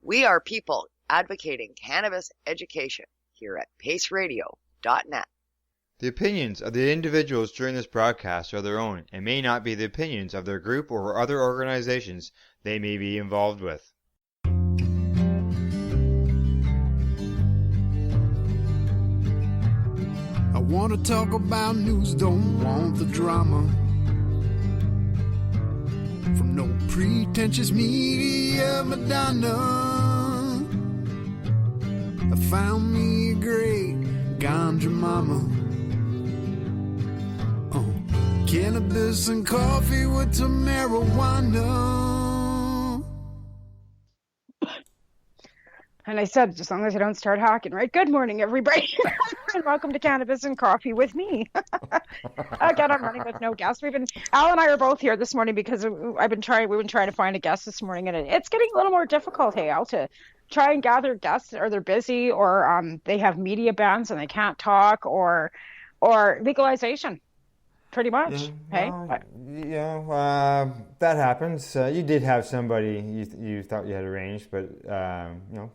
We are people advocating cannabis education here at paceradio.net. The opinions of the individuals during this broadcast are their own and may not be the opinions of their group or other organizations they may be involved with. I want to talk about news, don't want the drama. From no pretentious media Madonna. I found me a great ganja mama. Cannabis and coffee with Tamarijuana. And I said, as long as I don't start hacking, right? Good morning, everybody. And welcome to Cannabis and Coffee with me. Again, I'm running with no guest. Al and I are both here this morning because we've been trying to find a guest this morning, and it's getting a little more difficult, hey, Al, to try and gather guests, or they're busy, or they have media bans and they can't talk, or legalization. Pretty much. Yeah, well, that happens. You did have somebody you thought you had arranged, but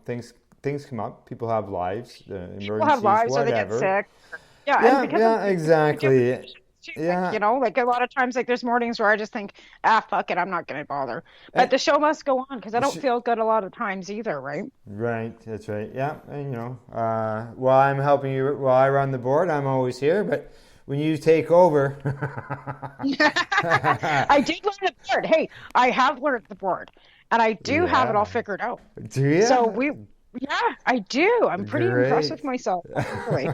things come up. People have lives. People have lives, whatever. Or they get sick. Yeah, exactly. Yeah. Like a lot of times, like there's mornings where I just think, fuck it, I'm not going to bother. But the show must go on because I don't feel good a lot of times either, right? Right, that's right. Yeah, and while I'm helping you, while I run the board, I'm always here, but when you take over. I did learn the board. Hey, I have learned the board. And I do have it all figured out. Do you? So I do. I'm pretty impressed with myself, actually.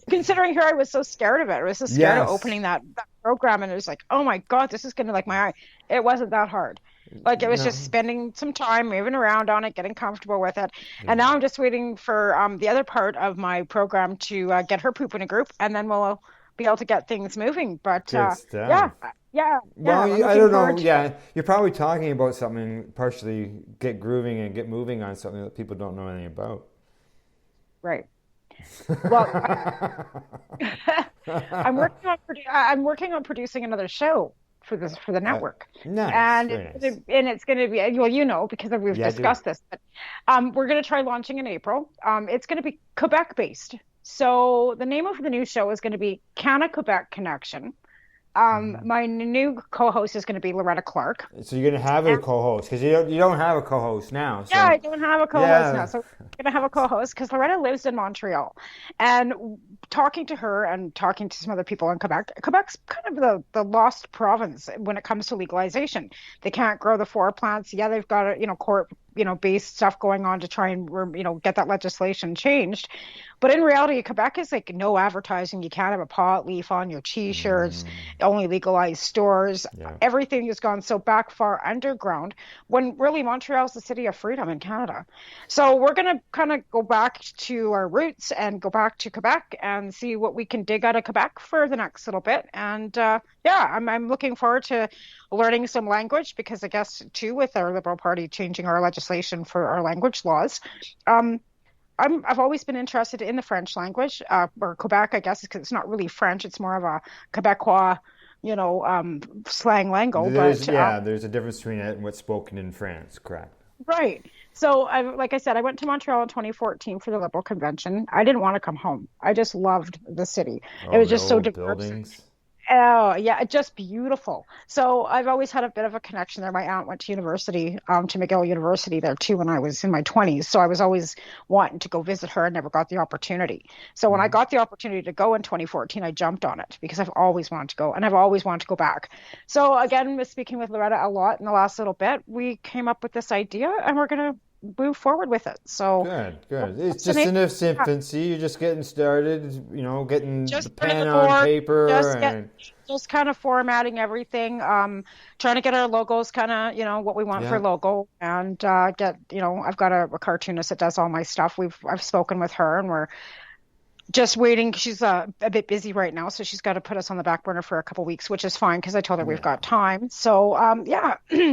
Considering here I was so scared of it. I was so scared of opening that program, and it was like, oh my God, this is going to my eye. It wasn't that hard. Like it was just spending some time moving around on it, getting comfortable with it. And now I'm just waiting for the other part of my program to get her poop in a group, and then we'll be able to get things moving. But yeah. Well, I don't know. Yeah, you're probably talking about something, partially get grooving and get moving on something that people don't know anything about. Right. Well, I'm working on producing another show for the network. Nice. And it's going to be, well, because we've discussed this, but we're going to try launching in April. It's going to be Quebec based. So the name of the new show is going to be Quebec Connection. My new co-host is going to be Loretta Clark. So you're going to have a co-host because you don't have a co-host now. So. Yeah, I don't have a co-host now. So we're going to have a co-host because Loretta lives in Montreal. And talking to her and talking to some other people in Quebec's kind of the lost province when it comes to legalization. They can't grow the 4 plants. Yeah, they've got court based stuff going on to try and get that legislation changed. But in reality, Quebec is like no advertising. You can't have a pot leaf on your T-shirts, only legalized stores. Yeah. Everything has gone so back far underground when really Montreal's the city of freedom in Canada. So we're going to kind of go back to our roots and go back to Quebec and see what we can dig out of Quebec for the next little bit. And I'm looking forward to learning some language because I guess too with our Liberal Party changing our legislation for our language laws, I've always been interested in the French language, or Quebec, I guess, because it's not really French. It's more of a Quebecois, slang lingo. There's a difference between it and what's spoken in France, correct? Right. So, like I said, I went to Montreal in 2014 for the Liberal Convention. I didn't want to come home. I just loved the city. It was just so diverse. Buildings. Oh, yeah, just beautiful. So I've always had a bit of a connection there. My aunt went to university, to McGill University there too when I was in my 20s. So I was always wanting to go visit her and never got the opportunity. So when I got the opportunity to go in 2014, I jumped on it because I've always wanted to go and I've always wanted to go back. So again, speaking with Loretta a lot in the last little bit, we came up with this idea and we're going to move forward with it. So good. It's just in its infancy. You're just getting started, getting just the pen on paper just kind of formatting everything, trying to get our logos kind of, what we want for logo and get, I've got a cartoonist that does all my stuff. I've spoken with her and we're just waiting. She's a bit busy right now, so she's got to put us on the back burner for a couple weeks, which is fine because I told her we've got time. So,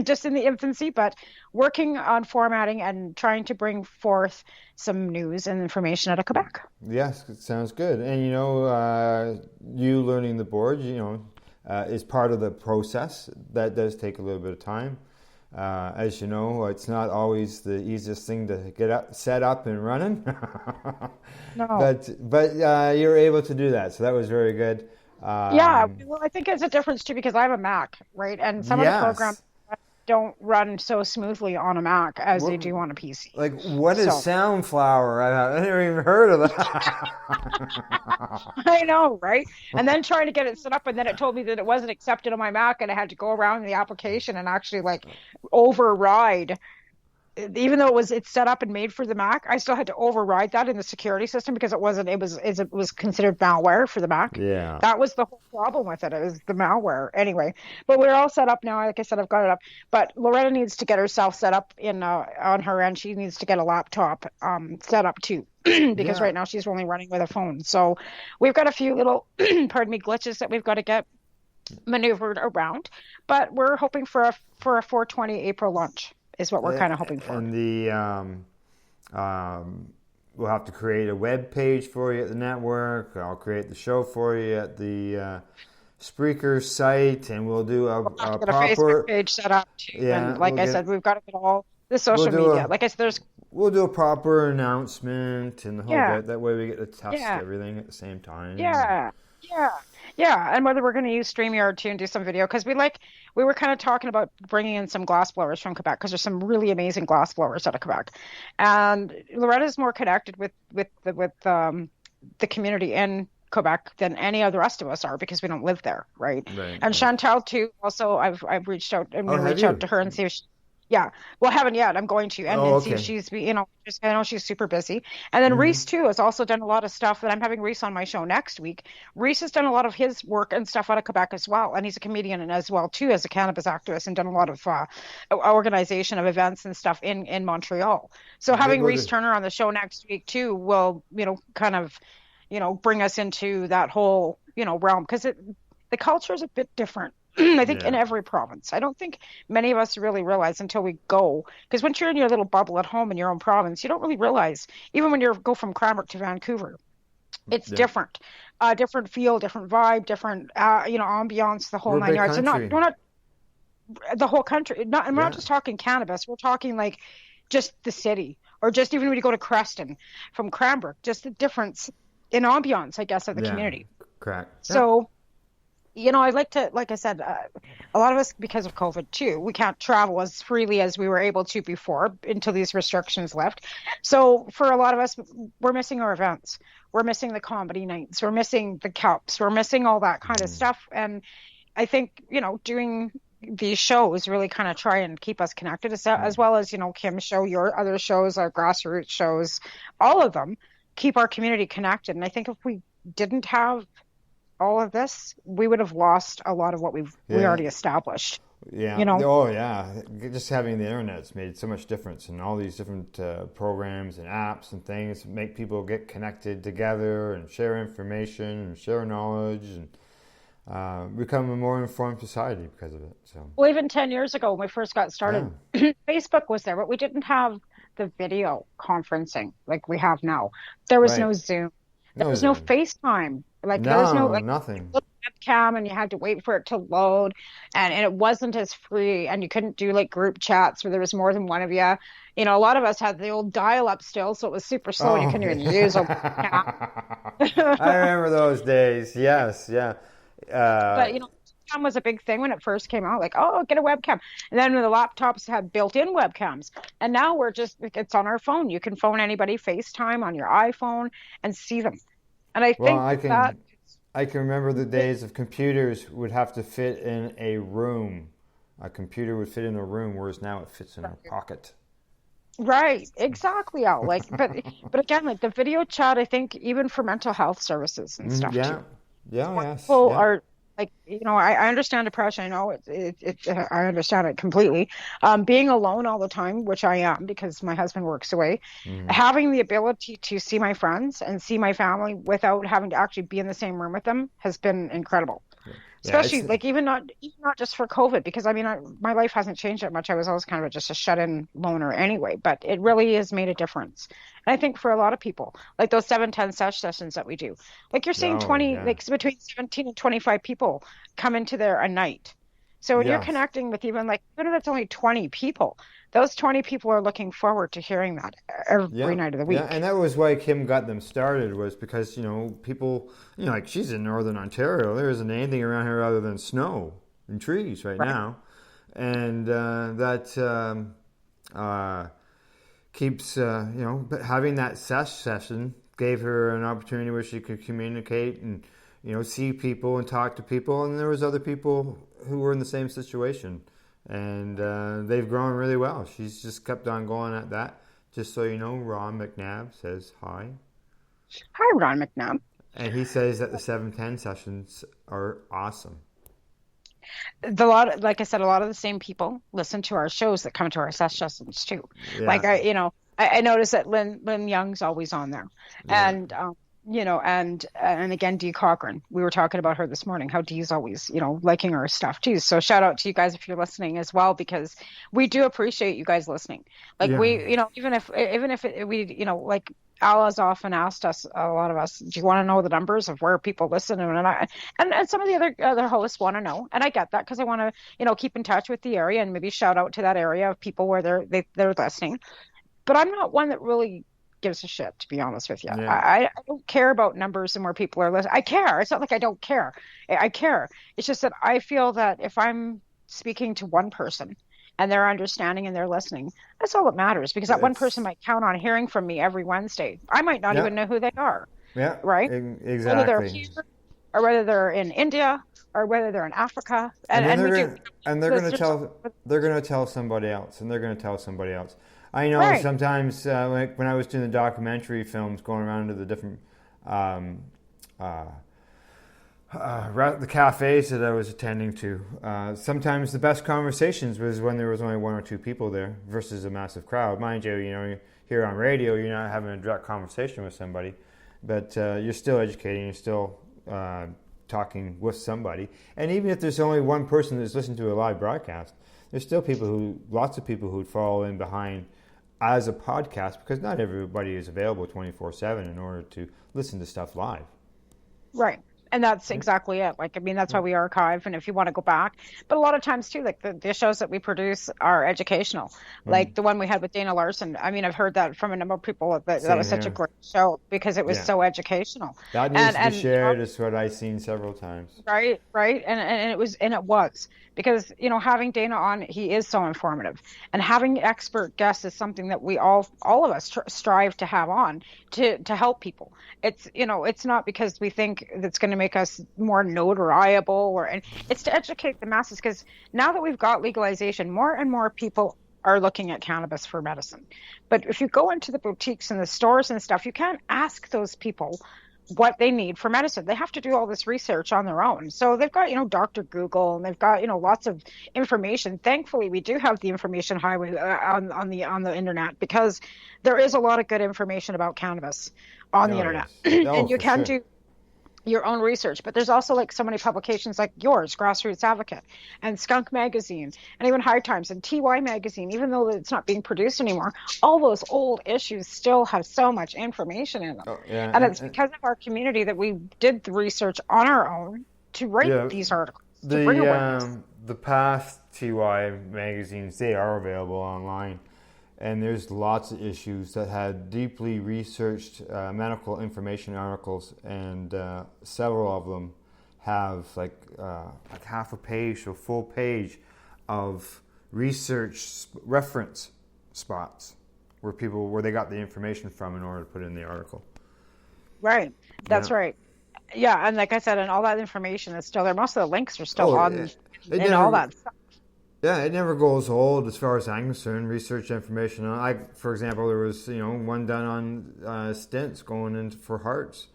just in the infancy, but working on formatting and trying to bring forth some news and information out of Quebec. Yes, it sounds good. And, you learning the board, is part of the process. That does take a little bit of time. As you know, it's not always the easiest thing to get set up and running. No. But you're able to do that, so that was very good. Yeah, well, I think it's a difference too because I have a Mac, right? And some of the programs Yes. don't run so smoothly on a Mac as they do on a PC. Like, what is So Soundflower? I never even heard of that. I know, right? And then trying to get it set up, and then it told me that it wasn't accepted on my Mac, and I had to go around the application and actually like override. Even though it's set up and made for the Mac, I still had to override that in the security system because it was considered malware for the Mac. Yeah. That was the whole problem with it. It was the malware anyway. But we're all set up now. Like I said, I've got it up. But Loretta needs to get herself set up on her end. She needs to get a laptop set up too because right now she's only running with a phone. So we've got a few little pardon me glitches that we've got to get maneuvered around. But we're hoping for a 420 April launch. Is what we're kind of hoping for. And we'll have to create a web page for you at the network. I'll create the show for you at the Spreaker site, and we'll do a proper Facebook page set up too. Yeah, And like I said, we've got to get all the social media. Like I said, we'll do a proper announcement and the whole bit. That way we get to test Yeah. everything at the same time. Yeah. And whether we're going to use StreamYard too and do some video because we were kind of talking about bringing in some glass blowers from Quebec because there's some really amazing glass blowers out of Quebec, and Loretta's more connected with the community in Quebec than any of the rest of us are because we don't live there, right? And Chantal too. Also, I've reached out. I'm going to reach out to her and see if she. Yeah, well, I haven't yet. I'm going to and see if she's, I know she's super busy. And then Reese too has also done a lot of stuff that I'm having Reese on my show next week. Reese has done a lot of his work and stuff out of Quebec as well, and he's a comedian and as well too as a cannabis activist and done a lot of organization of events and stuff in Montreal. So having Reese Turner on the show next week too will kind of bring us into that whole realm because the culture is a bit different. I think in every province. I don't think many of us really realize until we go. Because once you're in your little bubble at home in your own province, you don't really realize, even when you go from Cranbrook to Vancouver, it's different. Different feel, different vibe, different, ambiance, the whole nine yards. So we're not the whole country. We're not just talking cannabis. We're talking like just the city. Or just even when you go to Creston from Cranbrook, just the difference in ambiance, I guess, of the community. Correct. So... I'd like to, like I said, a lot of us, because of COVID too, we can't travel as freely as we were able to before until these restrictions lift. So for a lot of us, we're missing our events. We're missing the comedy nights. We're missing the cups. We're missing all that kind of stuff. And I think, doing these shows really kind of try and keep us connected as well as, Kim's show, your other shows, our grassroots shows, all of them keep our community connected. And I think if we didn't have all of this, we would have lost a lot of what we already established. Yeah. Oh, yeah. Just having the internet's made so much difference, and all these different programs and apps and things make people get connected together and share information and share knowledge and become a more informed society because of it. So. Well, even 10 years ago when we first got started, Facebook was there, but we didn't have the video conferencing like we have now. There was no Zoom. There was no FaceTime. There was no nothing. Webcam, and you had to wait for it to load, and it wasn't as free, and you couldn't do like group chats where there was more than one of you. A lot of us had the old dial-up still, so it was super slow. And you couldn't even use a webcam. I remember those days. Yes, yeah. But webcam was a big thing when it first came out. Like, oh, get a webcam, and then when the laptops had built-in webcams, and now it's on our phone. You can phone anybody, FaceTime on your iPhone, and see them. And I think I can remember the days of computers would have to fit in a room. A computer would fit in a room, whereas now it fits in our pocket. Right, exactly, Al. But again, like the video chat, I think even for mental health services and stuff too. People are like, I understand depression. I know I understand it completely. Being alone all the time, which I am because my husband works away, having the ability to see my friends and see my family without having to actually be in the same room with them has been incredible. Especially even not just for COVID, because my life hasn't changed that much. I was always kind of just a shut-in loner anyway, but it really has made a difference. And I think for a lot of people, like those 7-10 sessions that we do, like you're seeing between 17 and 25 people come into there a night. So when you're Yes. connecting with even if it's only 20 people, those 20 people are looking forward to hearing that every Yeah, night of the yeah, week. and that was why Kim got them started, was because people, like she's in northern Ontario. There isn't anything around here other than snow and trees right Right. now, and that keeps but having that session gave her an opportunity where she could communicate and see people and talk to people, and there was other people who were in the same situation, and they've grown really well. She's just kept on going at that. Just so you know, Ron McNabb says hi. Hi, Ron McNabb. And he says that the 710 sessions are awesome. Like I said, a lot of the same people listen to our shows that come to our sessions too. Yeah, Like I noticed that Lynn Young's always on there, yeah, and and again Dee Cochran. We were talking about her this morning. How Dee's always liking our stuff too. So shout out to you guys if you're listening as well, because we do appreciate you guys listening. Like yeah. we even if we like. Al has often asked us, a lot of us, do you want to know the numbers of where people listen? And some of the other hosts want to know, and I get that because I want to keep in touch with the area and maybe shout out to that area of people where they're listening. But I'm not one that really gives a shit, to be honest with you. Yeah. I don't care about numbers and where people are listening. I care. It's not like I don't care. I care. It's just that I feel that if I'm speaking to one person and they're understanding and they're listening, that's all that matters, because that one person It's might count on hearing from me every Wednesday. I might not yeah, even know who they are, yeah, right? Whether they're exactly. here or whether they're in India or whether they're in Africa. And then And we do. they're gonna Listeners, tell somebody else, and they're gonna tell somebody else. I know right. sometimes when I was doing the documentary films, going around to the different um, uh, the cafes that I was attending to, sometimes the best conversations was when there was only one or two people there versus a massive crowd. Mind you, here on radio, you're not having a direct conversation with somebody, but you're still educating, you're still talking with somebody. And even if there's only one person that's listening to a live broadcast, there's still lots of people who'd follow in behind as a podcast, because not everybody is available 24/7 in order to listen to stuff live. Right. And that's exactly it. Like, I mean, that's why we archive. And if you want to go back, but a lot of times too, like the shows that we produce are educational. Like the one we had with Dana Larson. I mean, I've heard that from a number of people that Same was such a here. great show because it was Yeah. so educational. That needs to be shared, is what I've seen several times. Right, right. And it was because, having Dana on, he is so informative, and having expert guests is something that we all of us strive to have on to help people. It's not because we think that's going to make us more notariable, and it's to educate the masses, because now that we've got legalization, more and more people are looking at cannabis for medicine. But if you go into the boutiques and the stores and stuff, you can't ask those people what they need for medicine. They have to do all this research on their own. So they've got, Dr. Google, and they've got, lots of information. Thankfully, we do have the information highway on the internet, because there is a lot of good information about cannabis on the Oh, internet. yes. Oh, And you for can sure. do your own research, but there's also like so many publications like yours, Grassroots Advocate, and Skunk Magazine, and even High Times and TY Magazine. Even though it's not being produced anymore, all those old issues still have so much information in them. Oh, yeah, And it's because of our community that we did the research on our own to write yeah, these articles, to bring awareness. the past TY magazines, they are available online, and there's lots of issues that had deeply researched medical information articles, and several of them have like half a page to a full page of research reference spots where they got the information from in order to put in the article. Right. That's Yeah. right. Yeah, and like I said, and all that information is still there. Most of the links are still on It and all that stuff. Yeah, it never goes old as far as I'm concerned. Research information. For example, there was one done on stents going in for hearts,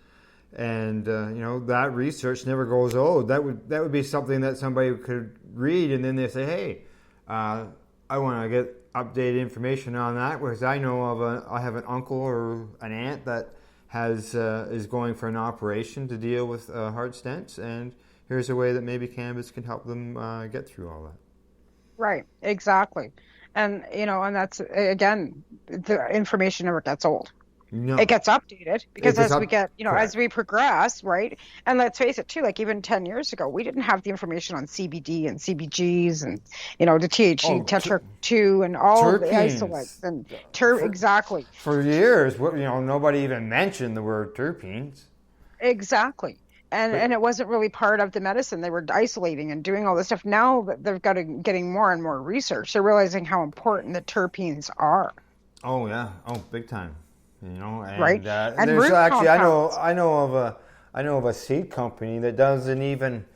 and that research never goes old. That would be something that somebody could read, and then they say, hey, I want to get updated information on that, because I have an uncle or an aunt that is going for an operation to deal with heart stents, and here's a way that maybe cannabis can help them get through all that. Right, exactly. And and that's, again, the information never gets old. No. It gets updated because as we get, correct. as we progress, right? And let's face it too, like even 10 years ago, we didn't have the information on CBD and CBGs and, the THC, Tetra 2 and all the isolates and exactly. For years, nobody even mentioned the word terpenes. Exactly. And it wasn't really part of the medicine. They were isolating and doing all this stuff. Now that they've got getting more and more research, they're realizing how important the terpenes are. Oh yeah, big time. And, right. And there's actually compounds. I know of a seed company that doesn't even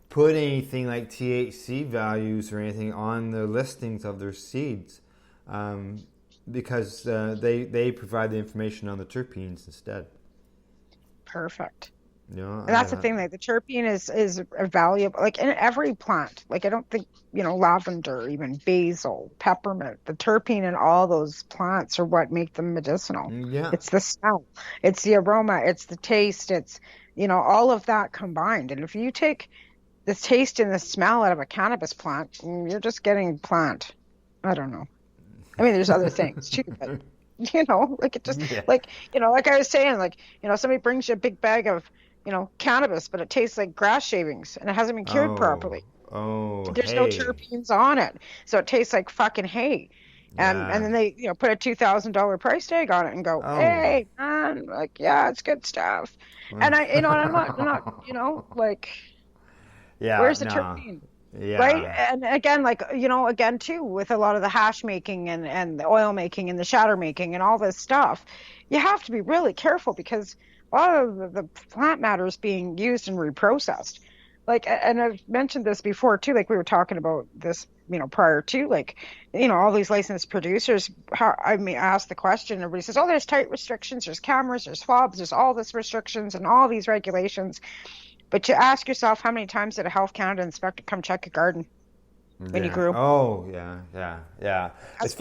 put anything like THC values or anything on the listings of their seeds, because they provide the information on the terpenes instead. Perfect. And that's the thing, like the terpene is valuable, like in every plant. Like I don't think, lavender, even basil, peppermint, the terpene in all those plants are what make them medicinal. Yeah. It's the smell, it's the aroma, it's the taste, it's, all of that combined. And if you take the taste and the smell out of a cannabis plant, you're just getting plant. I don't know. I mean, there's other things too, but like it just, like I was saying, like, somebody brings you a big bag of, cannabis, but it tastes like grass shavings and it hasn't been cured properly. There's no terpenes on it. So it tastes like fucking hay. And then they, put a $2,000 price tag on it and go, hey, man, like, yeah, it's good stuff. And I'm not, like, where's the terpene? Yeah. Right. And again, like, again, too, with a lot of the hash making and the oil making and the shatter making and all this stuff, you have to be really careful because a lot of the plant matter is being used and reprocessed. Like, and I've mentioned this before too, like we were talking about this, prior to, like, all these licensed producers, I ask the question, everybody says, there's tight restrictions, there's cameras, there's fobs, there's all this restrictions and all these regulations. But you ask yourself, how many times did a Health Canada inspector come check your garden when you grew? Oh, yeah. As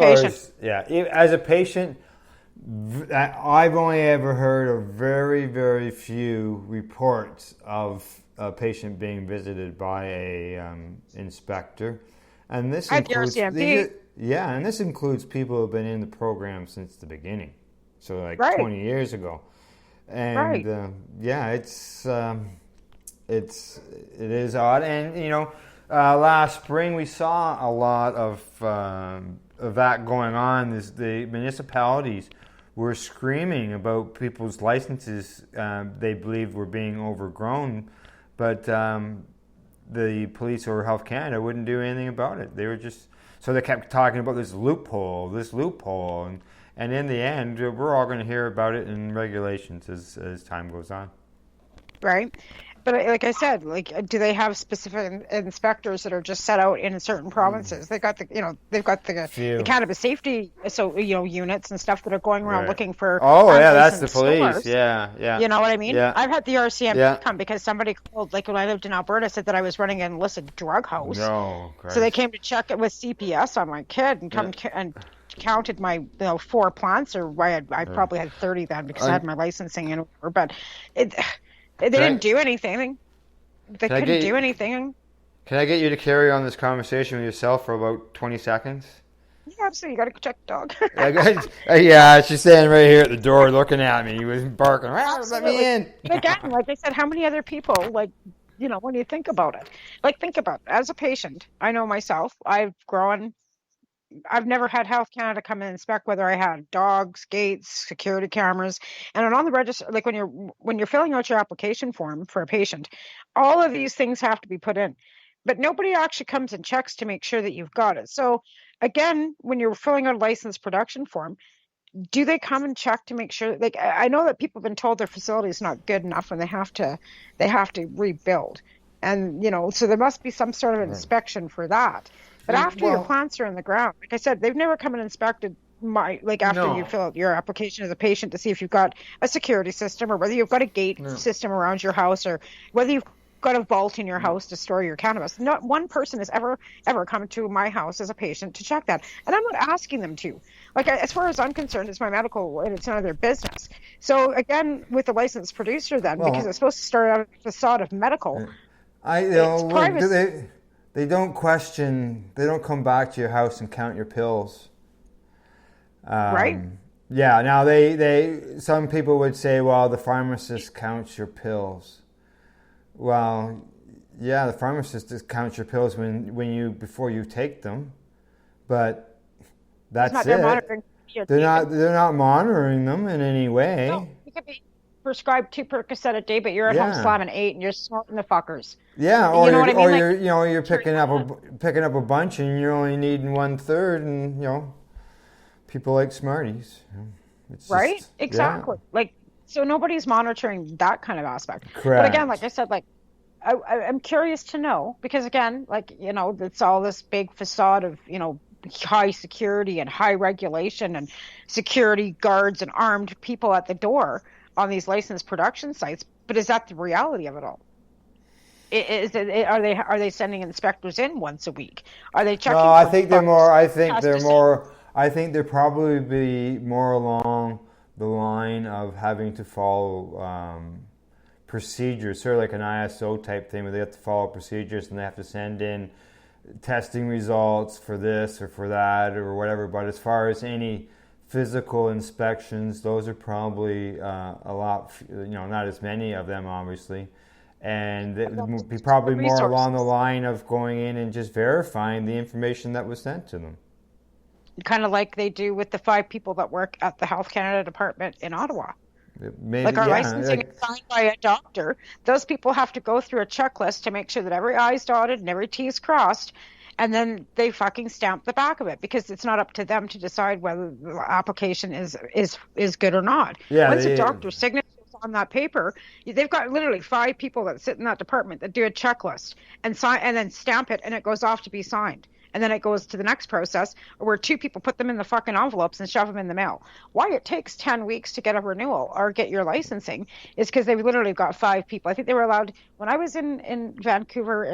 a patient, I've only ever heard of very, very few reports of a patient being visited by a inspector, and this includes and this includes people who have been in the program since the beginning, so like 20 years ago, and it is odd, and last spring we saw a lot of that going on. The municipalities were screaming about people's licenses they believed were being overgrown, but the police or Health Canada wouldn't do anything about it. They were so they kept talking about this loophole, and in the end, we're all going to hear about it in regulations as time goes on. Right. But like I said, like, do they have specific inspectors that are just set out in certain provinces? They've got the cannabis safety, units and stuff that are going around looking for. That's the police. Stores. Yeah. You know what I mean? Yeah. I've had the RCMP come because somebody called, like when I lived in Alberta, said that I was running an illicit drug house. No, Christ. So they came to check it with CPS on my kid and and counted my 4 plants, or I probably had 30 then because I had my licensing and whatever. But they didn't do anything. They couldn't do anything. Can I get you to carry on this conversation with yourself for about 20 seconds? Yeah, absolutely. You got to go check the dog. Yeah, she's standing right here at the door looking at me. He was barking, let me in. And again, like I said, how many other people, like, when you think about it, as a patient, I know myself, I've never had Health Canada come and inspect whether I had dogs, gates, security cameras, and on the register, like when you're filling out your application form for a patient, all of these things have to be put in, but nobody actually comes and checks to make sure that you've got it. So again, when you're filling out a licensed production form, do they come and check to make sure? Like, I know that people have been told their facility is not good enough and they have to rebuild, and so there must be some sort of inspection for that. But after your plants are in the ground, like I said, they've never come and inspected after you fill out your application as a patient to see if you've got a security system or whether you've got a gate system around your house or whether you've got a vault in your house to store your cannabis. Not one person has ever come to my house as a patient to check that. And I'm not asking them to. Like, as far as I'm concerned, it's my medical and it's none of their business. So again, with the licensed producer then, because it's supposed to start out a facade of medical, it's privacy. They don't question. They don't come back to your house and count your pills. Right. Yeah, now some people would say, well, the pharmacist counts your pills. Well, yeah, the pharmacist just counts your pills before you take them, but that's not, it. they're monitoring. They're not monitoring them in any way. No, you could be prescribed 2 Percocet a day, but you're at home slamming 8 and you're snorting the fuckers. Yeah, or you know what I mean? You're picking up a bunch and you're only needing 1/3, and people like Smarties. It's right? Just, exactly. Yeah. Like, so nobody's monitoring that kind of aspect. Correct. But again, like I said, like I'm curious to know, because again, like, it's all this big facade of, high security and high regulation and security guards and armed people at the door on these licensed production sites. But is that the reality of it all? Are they sending inspectors in once a week? Are they checking? No, I think they're more. I think they're more. I think they're probably be more along the line of having to follow procedures, sort of like an ISO type thing, where they have to follow procedures and they have to send in testing results for this or for that or whatever. But as far as any physical inspections, those are probably a lot, not as many of them, obviously. And it would be probably more along the line of going in and just verifying the information that was sent to them. Kind of like they do with the 5 people that work at the Health Canada department in Ottawa. Maybe, like our licensing is signed by a doctor. Those people have to go through a checklist to make sure that every I is dotted and every T is crossed, and then they fucking stamp the back of it, because it's not up to them to decide whether the application is good or not. Yeah, once a doctor's signature is on that paper, they've got literally 5 people that sit in that department that do a checklist and sign and then stamp it, and it goes off to be signed. And then it goes to the next process where 2 people put them in the fucking envelopes and shove them in the mail. Why it takes 10 weeks to get a renewal or get your licensing is because they've literally got 5 people. I think they were allowed, when I was in Vancouver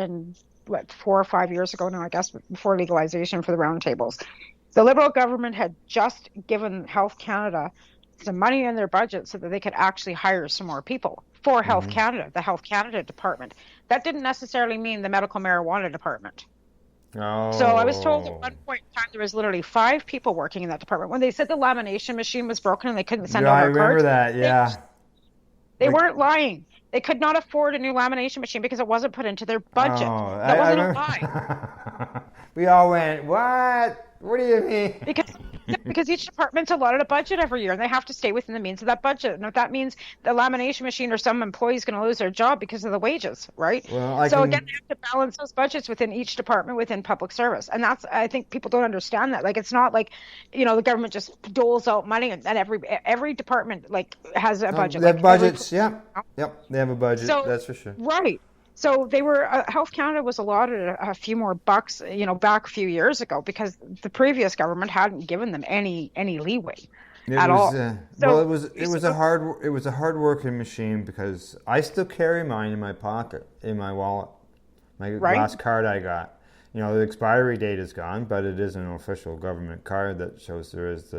4 or 5 years ago now, I guess, before legalization for the roundtables, the Liberal government had just given Health Canada some money in their budget so that they could actually hire some more people for Health Canada, the Health Canada department. That didn't necessarily mean the medical marijuana department. Oh. So I was told at one point in time there was literally 5 people working in that department. When they said the lamination machine was broken and they couldn't send over cards. I remember that, yeah. They weren't lying. They could not afford a new lamination machine because it wasn't put into their budget. That wasn't a lie. We all went, what? What do you mean? Because each department's allotted a budget every year, and they have to stay within the means of that budget. And if that means the lamination machine or some employee is going to lose their job because of the wages, right? Well, again, they have to balance those budgets within each department within public service. And I think people don't understand that. Like, it's not like, the government just doles out money and every department, like, has a budget. They have budgets, Yep, they have a budget, that's for sure. Right. So they were, Health Canada was allotted a few more bucks, back a few years ago, because the previous government hadn't given them any leeway at all. It was a hard working machine, because I still carry mine in my pocket, in my wallet, my last card I got. The expiry date is gone, but it is an official government card that shows there is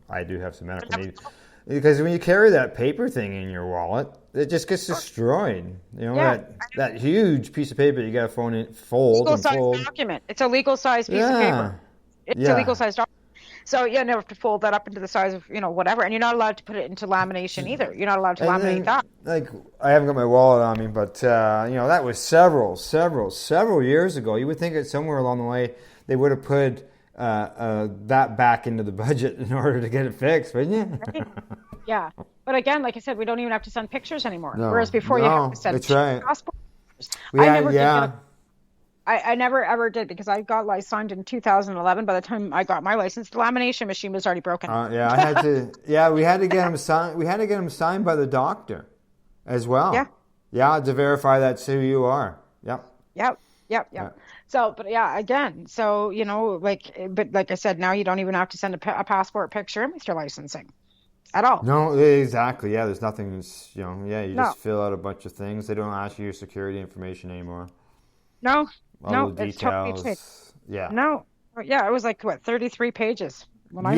I do have some medical needs. Because when you carry that paper thing in your wallet, it just gets destroyed. That huge piece of paper you got to fold and fold. Legal-sized document. It's a legal-sized piece of paper. It's a legal-sized document. So you never have to fold that up into the size of whatever, and you're not allowed to put it into lamination either. You're not allowed to laminate that. Like, I haven't got my wallet on me, but that was several years ago. You would think that somewhere along the way they would have put that back into the budget in order to get it fixed, wouldn't you? Right. Yeah, but again, like I said, we don't even have to send pictures anymore. Whereas before you have to send passport pictures. I never ever did, because I got signed in 2011. By the time I got my license, the lamination machine was already broken. I had to. Yeah, we had to get them signed. We had to get them signed by the doctor, as well. Yeah, to verify that's who you are. Yep. So, but yeah, again, so but like I said, now you don't even have to send a passport picture in with your licensing at all. No, exactly. Yeah, there's nothing. You just fill out a bunch of things. They don't ask you your security information anymore. No, all the details. It's totally No, yeah, it was like 33 pages. One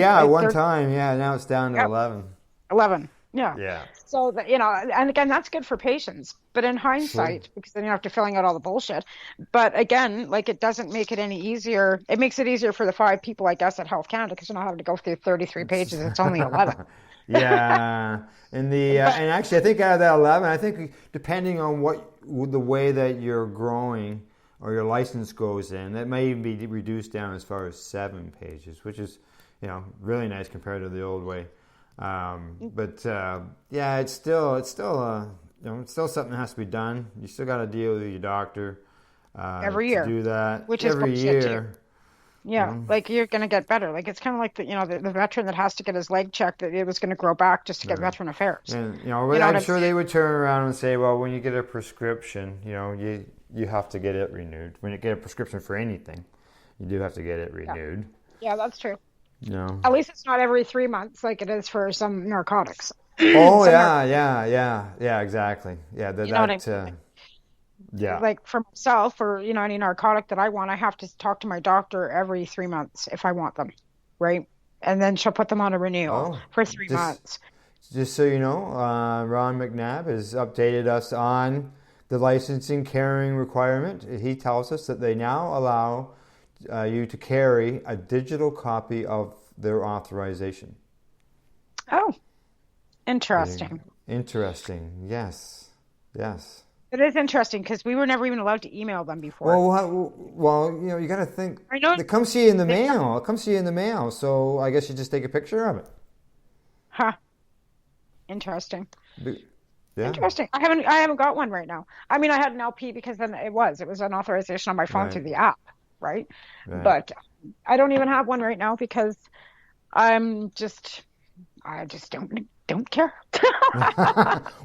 time. Yeah, now it's down to 11. 11. Yeah. Yeah. So that, and again, that's good for patients. But in hindsight, Sure. because then you don't have to filling out all the bullshit. But again, like it doesn't make it any easier. It makes it easier for the 5 people, I guess, at Health Canada because you're not having to go through 33 pages. It's only 11. Yeah, But and actually, I think out of that 11, I think depending on the way that you're growing or your license goes in, that may even be reduced down as far as 7 pages, which is really nice compared to the old way. But yeah, it's still it's still something that has to be done. You still got to deal with your doctor every to year, do that which is every bullshit too. year. Yeah, like you're going to get better. Like it's kind of like the veteran that has to get his leg checked that it was going to grow back just to get Veteran Affairs. And You know what I'm I'm sure saying? they would turn around and say, well, when you get a prescription, you have to get it renewed. When you get a prescription for anything, you do have to get it renewed. Yeah, that's true. No. At least it's not every 3 months like it is for some narcotics. Oh Some yeah, exactly. Yeah, You know what I mean? Yeah. Like for myself or any narcotic that I want, I have to talk to my doctor every 3 months if I want them, right? And then she'll put them on a renewal for 3 months. Just so you know, Ron McNabb has updated us on the licensing carrying requirement. He tells us that they now allow you to carry a digital copy of their authorization. Oh, interesting. Interesting. Yes. It is interesting because we were never even allowed to email them before. Well, you got to think. I know. It comes to you in the mail. It comes to you in the mail. So I guess you just take a picture of it. Huh. Interesting. Yeah. Interesting. I haven't got one right now. I mean, I had an LP because then it was an authorization on my phone Right. through the app, right? Right. But I don't even have one right now because I just don't care.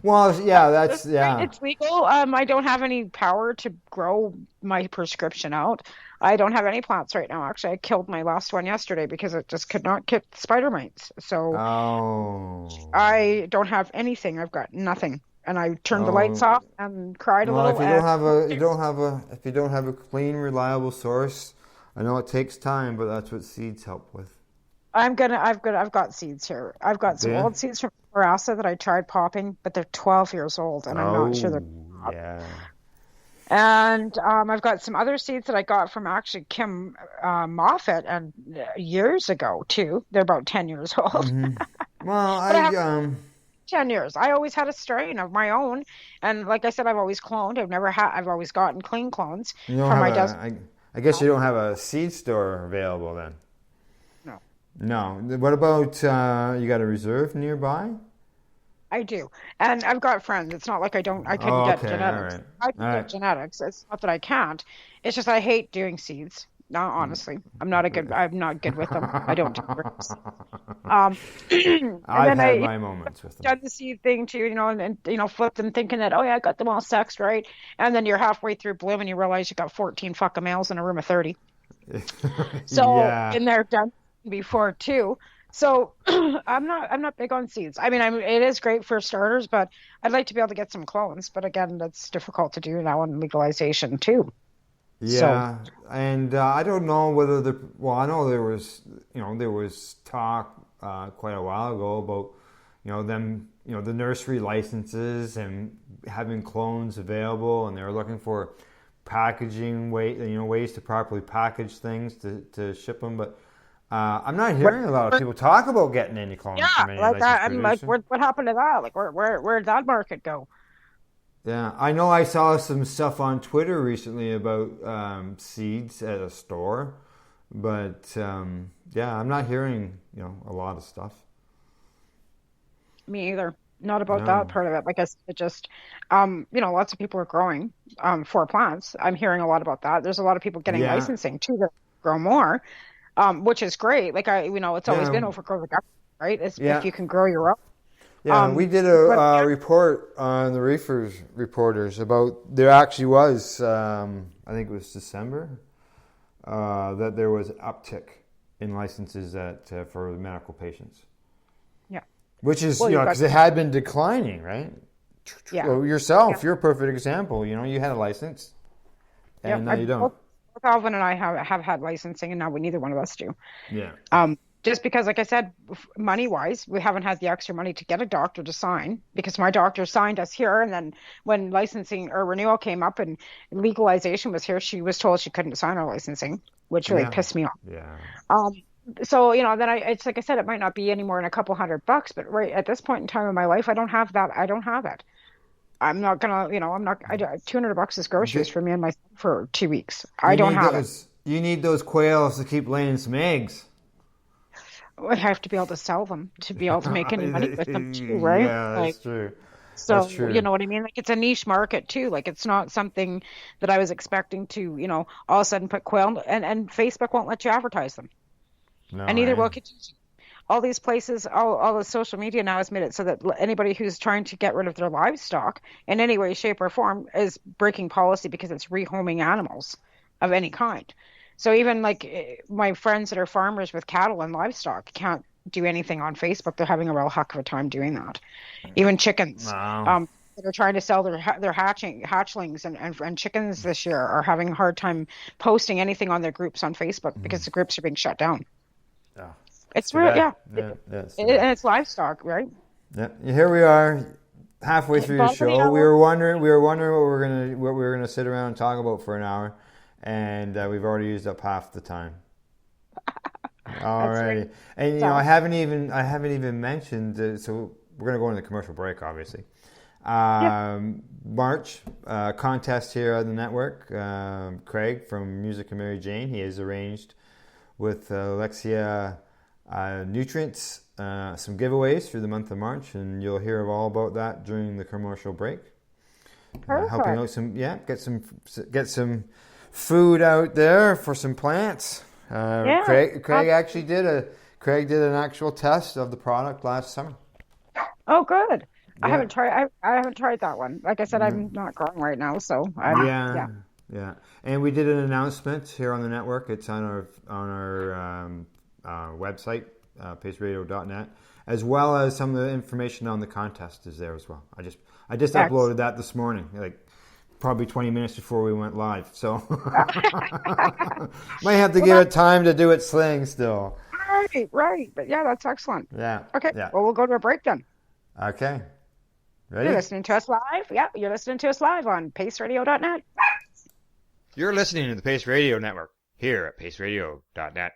Well, yeah, yeah. It's legal. I don't have any power to grow my prescription out. I don't have any plants right now. Actually, I killed my last one yesterday because it just could not get spider mites. So I don't have anything. I've got nothing, and I turned the lights off and cried a little. If you don't have a clean, reliable source, I know it takes time, but that's what seeds help with. I've got seeds here. I've got some old seeds from Marassa that I tried popping, but they're 12 years old, and I'm not sure they're pop. Yeah. And I've got some other seeds that I got from actually Kim Moffat and years ago too. They're about 10 years old. Mm-hmm. Well, 10 years. I always had a strain of my own, and like I said, I've always cloned. I've always gotten clean clones from my dozen. I guess you don't have a seed store available then. No. What about you got a reserve nearby? I do, and I've got friends. It's not like I couldn't get genetics. All right. I can get genetics. It's not that I can't. It's just I hate doing seeds. No, honestly, I'm not good with them. I don't do seeds. I've had my moments with them. Done the seed thing too, and flip them thinking that I got them all sexed right, and then you're halfway through bloom and you realize you got 14 fucking males in a room of 30. So and they're done before too. So I'm not big on seeds. I mean, it is great for starters, but I'd like to be able to get some clones. But again, that's difficult to do now in legalization too. Yeah, and I don't know whether I know there was talk quite a while ago about them the nursery licenses and having clones available, and they were looking for packaging ways to properly package things to ship them, but. I'm not hearing a lot of people talk about getting any clones from any licensed producer. I'm like, what happened to that? Like, where did that market go? Yeah, I know I saw some stuff on Twitter recently about seeds at a store, but I'm not hearing a lot of stuff. Me either. Not about that part of it. Like I said, it just lots of people are growing for plants. I'm hearing a lot about that. There's a lot of people getting licensing too to grow more. Which is great. Like it's always been overgrow the government, right? If you can grow your own. Yeah, we did a report on the Reefers Reporters about there actually was, I think it was December, that there was an uptick in licenses for medical patients. Yeah. Which is because it had been declining, right? Yeah. Well, yourself, you're a perfect example. You had a license, and now you don't. Alvin and I have had licensing, and now neither one of us do. Yeah. Just because, like I said, money-wise, we haven't had the extra money to get a doctor to sign because my doctor signed us here. And then when licensing or renewal came up and legalization was here, she was told she couldn't sign our licensing, which really pissed me off. Yeah. So, then it's like I said, it might not be any more than a couple $100, but right at this point in time in my life, I don't have that. I don't have it. I'm not gonna, $200 is groceries for me and my son for 2 weeks. I don't have it. You need those quails to keep laying some eggs. I have to be able to sell them to be able to make any money with them too, right? Yeah, that's true. So, That's true. you know what I mean? Like, it's a niche market too. Like, it's not something that I was expecting to, all of a sudden put quail, and Facebook won't let you advertise them. No, And neither will Kijiji. All these places, all the social media now has made it so that anybody who's trying to get rid of their livestock in any way, shape, or form is breaking policy because it's rehoming animals of any kind. So even like my friends that are farmers with cattle and livestock can't do anything on Facebook. They're having a real heck of a time doing that. Even chickens. Wow. That are trying to sell their hatchlings and chickens this year are having a hard time posting anything on their groups on Facebook because the groups are being shut down. Oh. It's real, yeah. And it's livestock, right? Yeah. Here we are, halfway through the show. We were wondering what we were gonna sit around and talk about for an hour, and we've already used up half the time. Alrighty, right. And I haven't even mentioned. So we're gonna go into the commercial break, obviously. March contest here on the network. Craig from Music and Mary Jane, he has arranged with Alexia Nutrients some giveaways through the month of March, and you'll hear all about that during the commercial break. Helping out get some food out there for some plants. Craig actually did an actual test of the product last summer. Oh, good. Yeah. I haven't tried that one. Like I said, I'm not growing right now, so yeah. And we did an announcement here on the network. It's on our website, paceradio.net, as well as some of the information on the contest is there as well. I just uploaded that this morning, like probably 20 minutes before we went live. So might have to give it time to do its thing still. Right. But yeah, that's excellent. Yeah. Okay. Yeah. Well, we'll go to a break then. Okay. Ready? You're listening to us live? Yeah, you're listening to us live on paceradio.net. You're listening to the Pace Radio Network here at paceradio.net.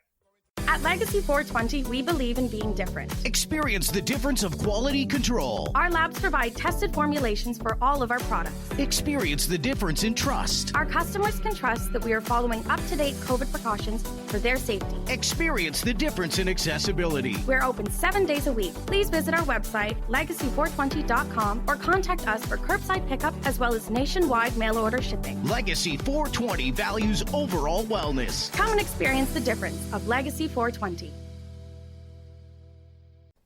At Legacy 420, we believe in being different. Experience the difference of quality control. Our labs provide tested formulations for all of our products. Experience the difference in trust. Our customers can trust that we are following up-to-date COVID precautions for their safety. Experience the difference in accessibility. We're open 7 days a week. Please visit our website, legacy420.com, or contact us for curbside pickup as well as nationwide mail order shipping. Legacy 420 values overall wellness. Come and experience the difference of Legacy 420.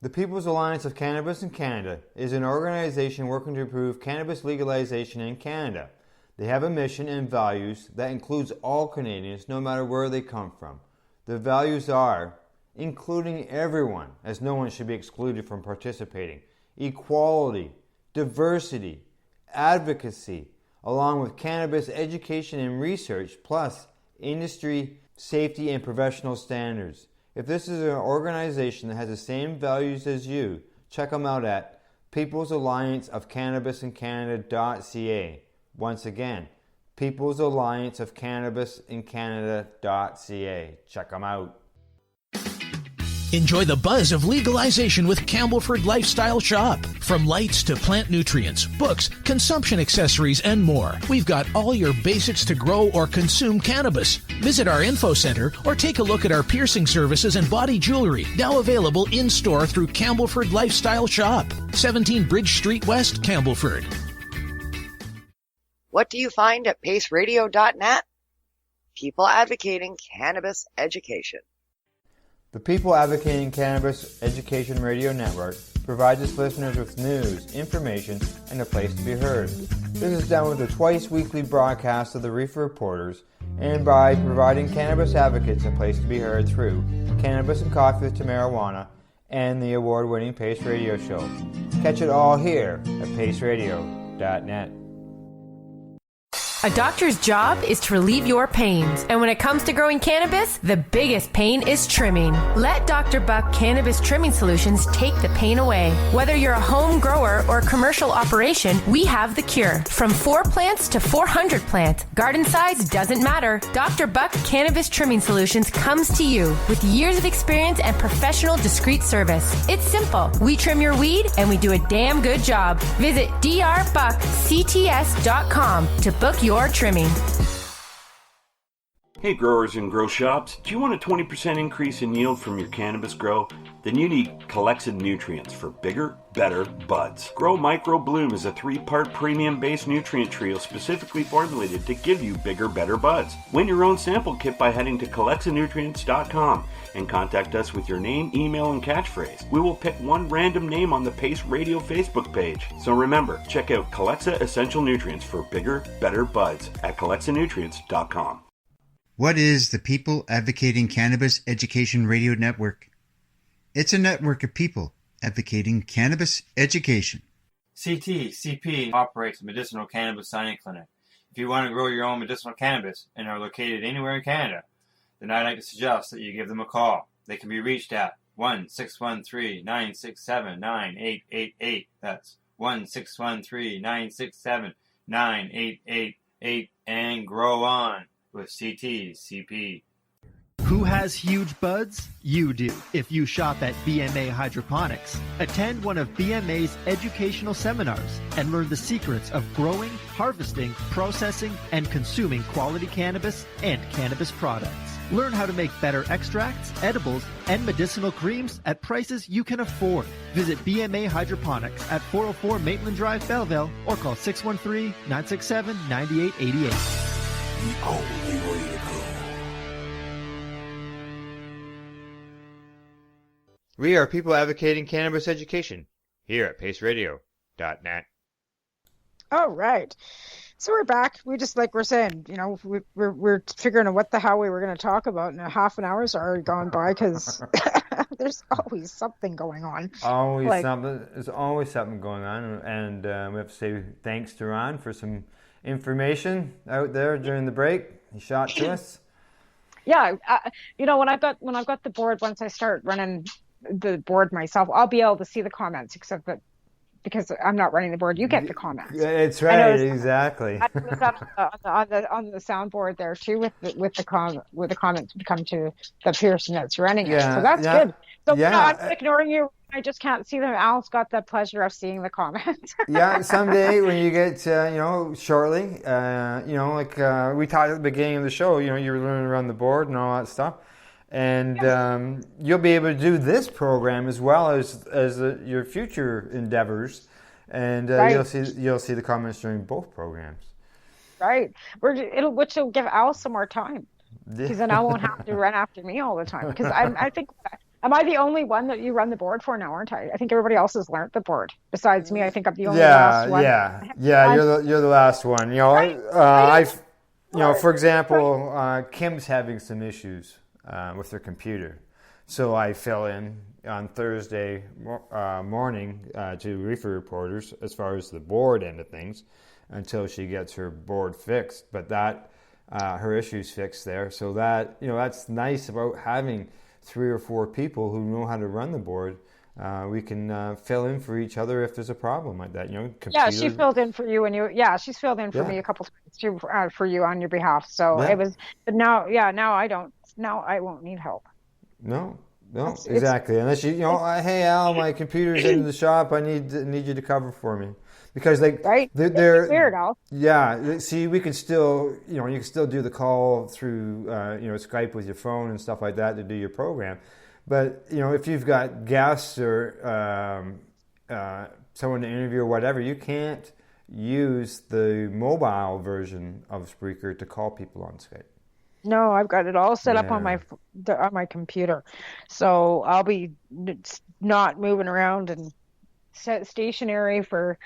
The People's Alliance of Cannabis in Canada is an organization working to improve cannabis legalization in Canada. They have a mission and values that includes all Canadians, no matter where they come from. The values are including everyone, as no one should be excluded from participating, equality, diversity, advocacy, along with cannabis education and research, plus industry, safety, and professional standards. If this is an organization that has the same values as you, check them out at People's Alliance of Cannabis in Canada.ca. Once again, People's Alliance of Cannabis in Canada.ca. Check them out. Enjoy the buzz of legalization with Campbellford Lifestyle Shop. From lights to plant nutrients, books, consumption accessories, and more. We've got all your basics to grow or consume cannabis. Visit our info center or take a look at our piercing services and body jewelry, now available in-store through Campbellford Lifestyle Shop. 17 Bridge Street West, Campbellford. What do you find at paceradio.net? People advocating cannabis education. The People Advocating Cannabis Education Radio Network provides its listeners with news, information, and a place to be heard. This is done with a twice-weekly broadcast of the Reefer Reporters and by providing cannabis advocates a place to be heard through Cannabis and Coffee with Tamarijuana and the award-winning Pace Radio Show. Catch it all here at paceradio.net. A doctor's job is to relieve your pains. And when it comes to growing cannabis, the biggest pain is trimming. Let Dr. Buck Cannabis Trimming Solutions take the pain away. Whether you're a home grower or commercial operation, we have the cure. From 4 plants to 400 plants, garden size doesn't matter. Dr. Buck Cannabis Trimming Solutions comes to you with years of experience and professional discreet service. It's simple. We trim your weed and we do a damn good job. Visit drbuckcts.com to book your trimming. Hey growers and grow shops, do you want a 20% increase in yield from your cannabis grow? Then you need Calexa nutrients for bigger, better buds. Grow Micro Bloom is a 3-part premium-based nutrient trio specifically formulated to give you bigger, better buds. Win your own sample kit by heading to CalexaNutrients.com and contact us with your name, email, and catchphrase. We will pick one random name on the Pace Radio Facebook page. So remember, check out Calexa Essential Nutrients for bigger, better buds at CalexaNutrients.com. What is the People Advocating Cannabis Education Radio Network? It's a network of people advocating cannabis education. CP operates a medicinal cannabis signing clinic. If you want to grow your own medicinal cannabis and are located anywhere in Canada, then I'd like to suggest that you give them a call. They can be reached at 1-613-967-9888. That's 1-613-967-9888, and grow on with CP. Who has huge buds? You do. If you shop at BMA Hydroponics, attend one of BMA's educational seminars and learn the secrets of growing, harvesting, processing, and consuming quality cannabis and cannabis products. Learn how to make better extracts, edibles, and medicinal creams at prices you can afford. Visit BMA Hydroponics at 404 Maitland Drive, Belleville, or call 613-967-9888. The only way to go. We are people advocating cannabis education here at paceradio.net. All right. So we're back. We just, like we're saying, you know, we're figuring out what the hell we were going to talk about, and a half an hour's already gone by because there's always something going on. There's always something going on, and we have to say thanks to Ron for some information out there during the break. He shot to us. Yeah, you know, when I've got the board, once I start running the board myself, I'll be able to see the comments, except that because I'm not running the board, you get the comments. It's right, exactly. I was on the soundboard there too with the comments come to the person that's running it. So that's good. So I'm ignoring you. I just can't see them. Al's got the pleasure of seeing the comments. Yeah, someday when you get, shortly, we talked at the beginning of the show, you're learning around the board and all that stuff. And you'll be able to do this program as well as your future endeavors, and you'll see the comments during both programs. Right, which will give Al some more time, because then Al won't have to run after me all the time. Because I think, am I the only one that you run the board for now? Aren't I? I think everybody else has learned the board besides me. I think I'm the only last one. Yeah. You're the last one. For example, Kim's having some issues with their computer. So I fill in on Thursday morning to reefer reporters as far as the board end of things until she gets her board fixed. But that her issue's fixed there. So that, that's nice about having 3 or 4 people who know how to run the board. We can fill in for each other if there's a problem like that. Yeah, she filled in for you, and she's filled in for me a couple times too for you on your behalf. So it was, but now I don't. Now I won't need help. No, exactly. Unless hey Al, my computer's in the shop. I need you to cover for me, because they're weird, Al. Yeah, see, we can still you can still do the call through Skype with your phone and stuff like that to do your program, but if you've got guests or someone to interview or whatever, you can't use the mobile version of Spreaker to call people on Skype. No, I've got it all set up on my computer, so I'll be not moving around and stationary for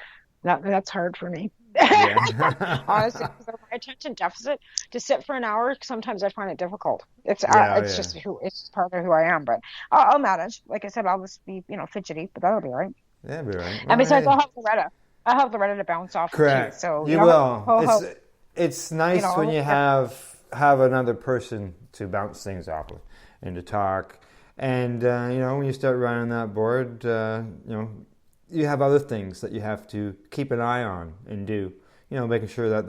that. That's hard for me. Yeah. Honestly, my attention deficit, to sit for an hour, sometimes I find it difficult. It's just it's part of who I am, but I'll manage. Like I said, I'll just be fidgety, but that'll be all right. Yeah, it'll be all right. And besides, I'll have Loretta to bounce off. Correct. Too, so you will. it's nice when you have another person to bounce things off with and to talk. And, when you start running that board, you have other things that you have to keep an eye on and do. Making sure that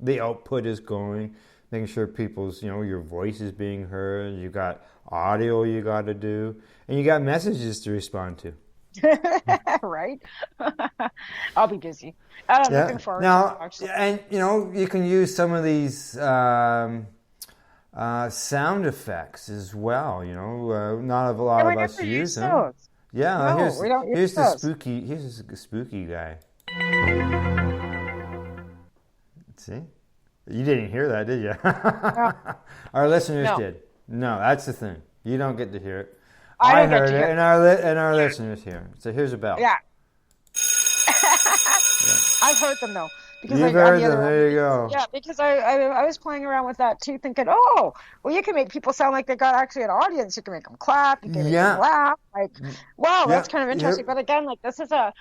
the output is going, making sure people's, your voice is being heard. You got audio you got to do, and you got messages to respond to. Right? I'll be busy. I'm looking forward to it, actually. And, you can use some of these sound effects as well, not a lot of us use them. Those. Yeah, no, here's the spooky guy. See? You didn't hear that, did you? No. Our listeners did. No, that's the thing. You don't get to hear it. I heard it, and our listeners hear it. So here's a bell. Yeah. I've heard them though. Because You've heard them. There you go. Yeah, because I was playing around with that too, thinking, oh, well, you can make people sound like they got actually an audience. You can make them clap. You can make them laugh. Like, wow, that's kind of interesting. But again, like this is a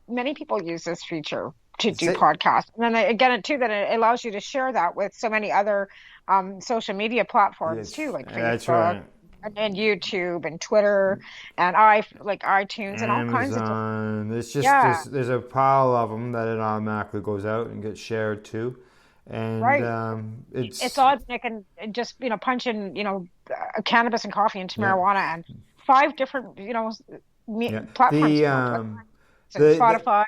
many people use this feature to do podcasts, and then again, too, that it allows you to share that with so many other social media platforms too, like Facebook and YouTube and Twitter and iTunes and all kinds of stuff. It's just there's a pile of them that it automatically goes out and gets shared too, and it's odd. Nick, and just punch in cannabis and coffee and Tamarijuana and 5 different platforms. Spotify.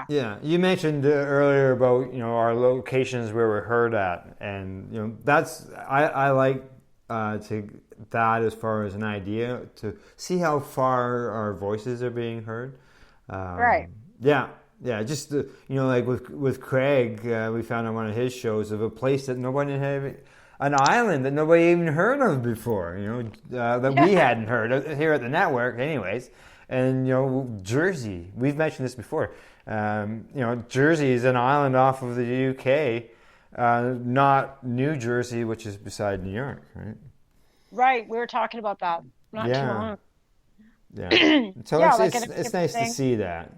Yeah, you mentioned earlier about our locations where we're heard at, and that's I like to that as far as an idea to see how far our voices are being heard. Right. Yeah. Just like with Craig, we found on one of his shows of a place that nobody had, an island that nobody even heard of before. That we hadn't heard of here at the network, anyways. And Jersey, we've mentioned this before. Jersey is an island off of the UK, not New Jersey, which is beside New York, right? Right, we were talking about that not too long. Yeah. So it's nice to see that,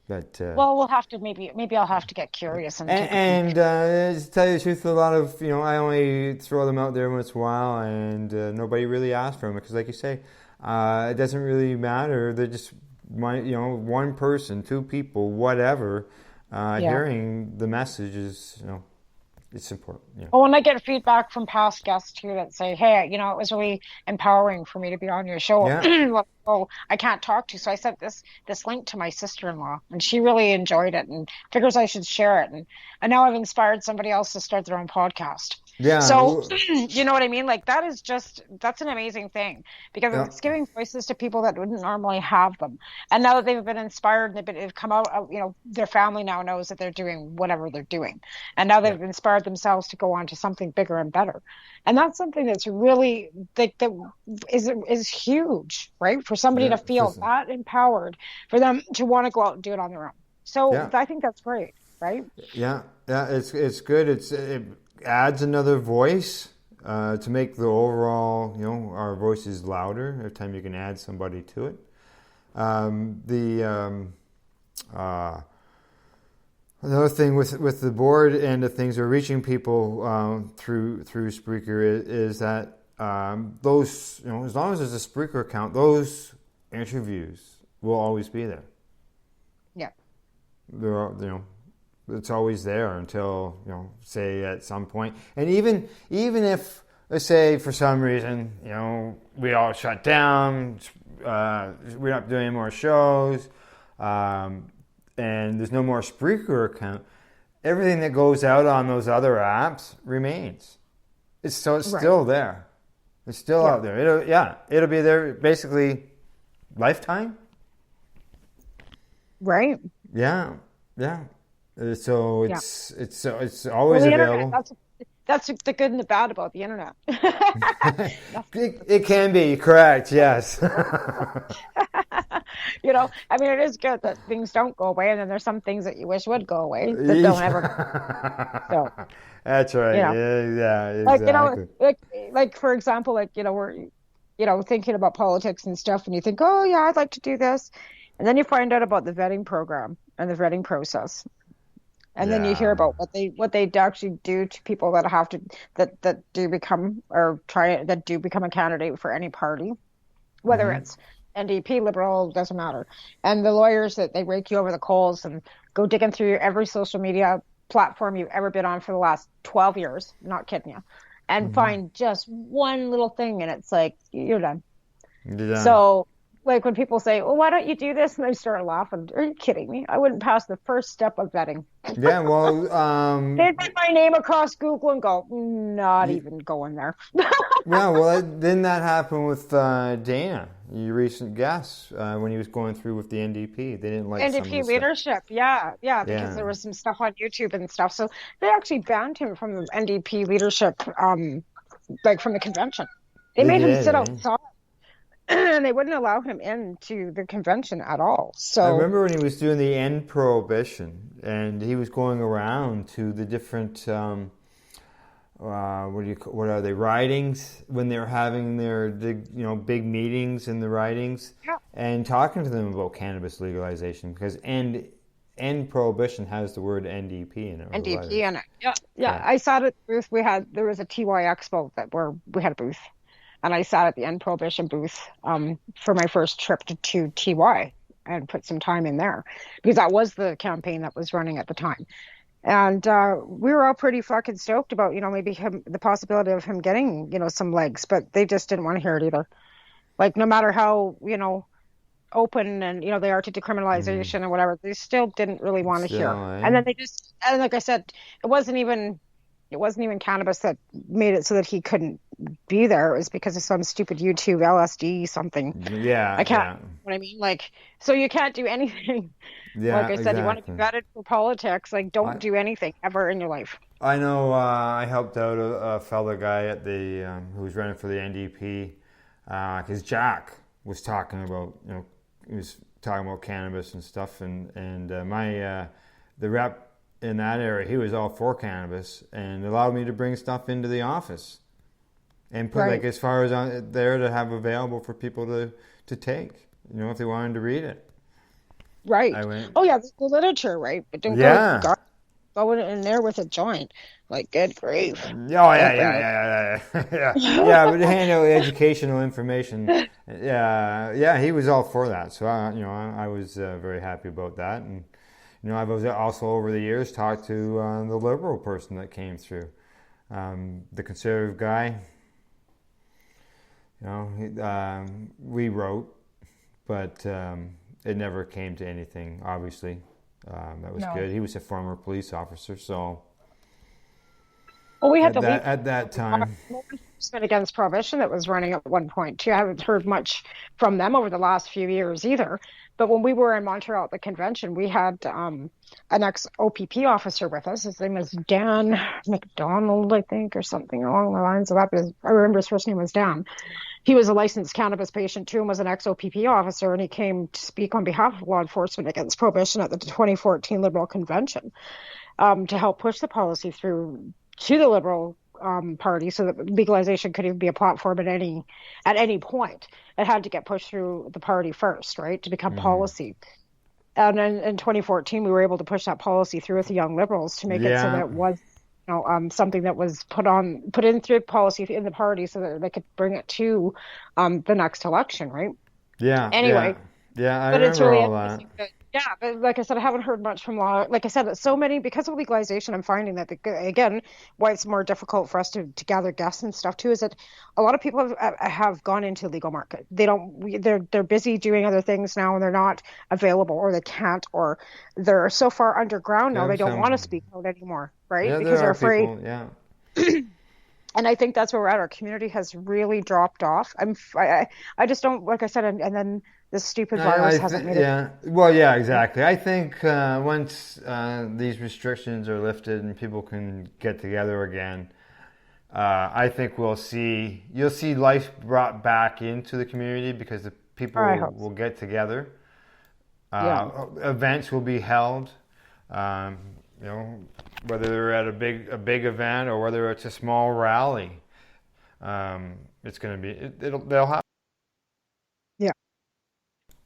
But well, we'll have to maybe I'll have to get curious and to tell you the truth, a lot of I only throw them out there once in a while, and nobody really asks for them because, like you say, it doesn't really matter. They're just one person, 2 people, whatever. Hearing the message is it's important. Yeah. Well, when I get feedback from past guests too that say, "Hey, it was really empowering for me to be on your show." Yeah. Well, I can't talk to, so I sent this link to my sister-in-law, and she really enjoyed it and figures I should share it. And now I've inspired somebody else to start their own podcast. Yeah. So, you know what I mean? Like that's an amazing thing because it's giving voices to people that wouldn't normally have them. And now that they've been inspired and they've come out, their family now knows that they're doing whatever they're doing. And now they've inspired themselves to go on to something bigger and better. And that's something that's really that is huge, right? For somebody to feel that empowered, for them to want to go out and do it on their own. So I think that's great, right? Yeah, it's good. It adds another voice to make the overall, our voices louder every time you can add somebody to it. Another thing with the board and the things we're reaching people through Spreaker is that those, as long as there's a Spreaker account, those interviews will always be there. Yeah. They're, it's always there until, say at some point. And even if, let's say for some reason, we all shut down, we're not doing any more shows, and there's no more Spreaker account, everything that goes out on those other apps remains. It's still there. It's still out there. It'll be there basically lifetime. Right. Yeah. So it's always available. That's the good and the bad about the internet. It can be, correct, yes. It is good that things don't go away, and then there's some things that you wish would go away that don't ever. So that's right. Yeah, exactly. Like for example, we're thinking about politics and stuff, and you think, oh yeah, I'd like to do this, and then you find out about the vetting program and the vetting process. And then you hear about what they actually do to people that have to that do become or try that do become a candidate for any party, whether it's NDP, Liberal, doesn't matter. And the lawyers that they rake you over the coals and go digging through every social media platform you've ever been on for the last 12 years, not kidding you, and find just one little thing, and it's like, you're done. So, like, when people say, well, why don't you do this? And I start laughing. Are you kidding me? I wouldn't pass the first step of vetting. Yeah, well... They'd put my name across Google and go, not even going there. Yeah, well, didn't that happen with Dana, your recent guest, when he was going through with the NDP? They didn't like some of the NDP leadership, because there was some stuff on YouTube and stuff. So they actually banned him from the NDP leadership, like from the convention. They made him sit outside. And they wouldn't allow him into the convention at all. So I remember when he was doing the end prohibition, and he was going around to the different what are they, ridings, when they're having their big meetings in the ridings, and talking to them about cannabis legalization, because end prohibition has the word NDP in it. NDP in it. Yeah. I sat at the booth. There was a TY Expo where we had a booth. And I sat at the end prohibition booth for my first trip to TY and put some time in there, because that was the campaign that was running at the time. And we were all pretty fucking stoked about, maybe the possibility of him getting, some legs, but they just didn't want to hear it either. Like, no matter how, open and, they are to decriminalization or whatever, they still didn't really want to hear. And then and like I said, it wasn't even cannabis that made it so that he couldn't be there. It was because of some stupid YouTube LSD something. Yeah. I can't, what I mean? Like, so you can't do anything. Yeah, like I said, you want to be vetted for politics. Like, don't do anything ever in your life. I know I helped out a fellow guy at who was running for the NDP, because Jack was talking about, he was talking about cannabis and stuff, and the rep in that area, he was all for cannabis and allowed me to bring stuff into the office and put like as far as on there to have available for people to take, if they wanted to read it. Right. Oh yeah, the literature, right? But don't go in there with a joint. Like, good grief. Oh yeah. But to hand out educational information, yeah, he was all for that. So I was very happy about that. And I've also over the years talked to the Liberal person that came through, the Conservative guy. We wrote, but it never came to anything. Obviously, that was good. He was a former police officer, so. Well, we had at that time. Against Prohibition that was running at one point too. I haven't heard much from them over the last few years either. But when we were in Montreal at the convention, we had an ex-OPP officer with us. His name was Dan McDonald, I think, or something along the lines of that. But I remember his first name was Dan. He was a licensed cannabis patient too and was an ex-OPP officer, and he came to speak on behalf of law enforcement against prohibition at the 2014 Liberal convention to help push the policy through to the Liberal party so that legalization could even be a platform at any point. It had to get pushed through the party first, right, to become policy. And in 2014, we were able to push that policy through with the Young Liberals to make it so that it was something that was put in through policy in the party so that they could bring it to the next election, right? Yeah. Anyway. Yeah, I but remember it's really all that. Yeah, but like I said, I haven't heard much from law. Like I said, so many, because of legalization, I'm finding that, again, why it's more difficult for us to gather guests and stuff too, is that a lot of people have gone into the legal market. They're busy doing other things now, and they're not available, or they can't, or they're so far underground now they don't want to speak out anymore, right? Yeah, because they're afraid. People, And I think that's where we're at. Our community has really dropped off. I just don't, like I said, and then this stupid virus hasn't made it. Well, yeah, exactly. I think once these restrictions are lifted and people can get together again, I think you'll see life brought back into the community because the people will get together. Events will be held. Whether they're at a big event or whether it's a small rally, it's going to be they'll have. Yeah.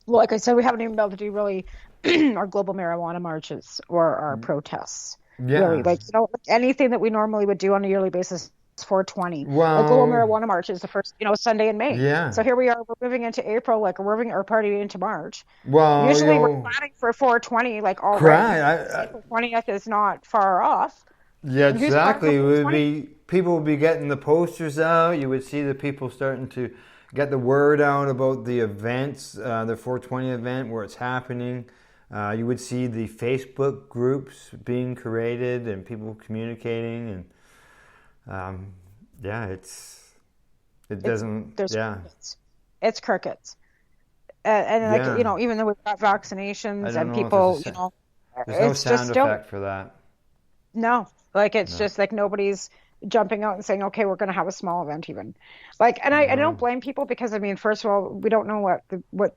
Well, like I said, we haven't even been able to do really our global marijuana marches or our protests. really. Like, like anything that we normally would do on a yearly basis is 420. Well, like Global Marijuana March is the first, Sunday in May. Yeah. So here we are, we're moving into April, like we're moving our party into March. Well, usually we're planning for 420, like already. April 20th is not far off. Yeah, exactly. People would be getting the posters out. You would see the people starting to get the word out about the events, the 420 event, where it's happening. You would see the Facebook groups being created and people communicating, and it's crickets. And like even though we've got vaccinations and people, there's no sound effect for that. No, like it's just like nobody's jumping out and saying, okay, we're going to have a small event even. Like, and I don't blame people because, I mean, first of all, we don't know what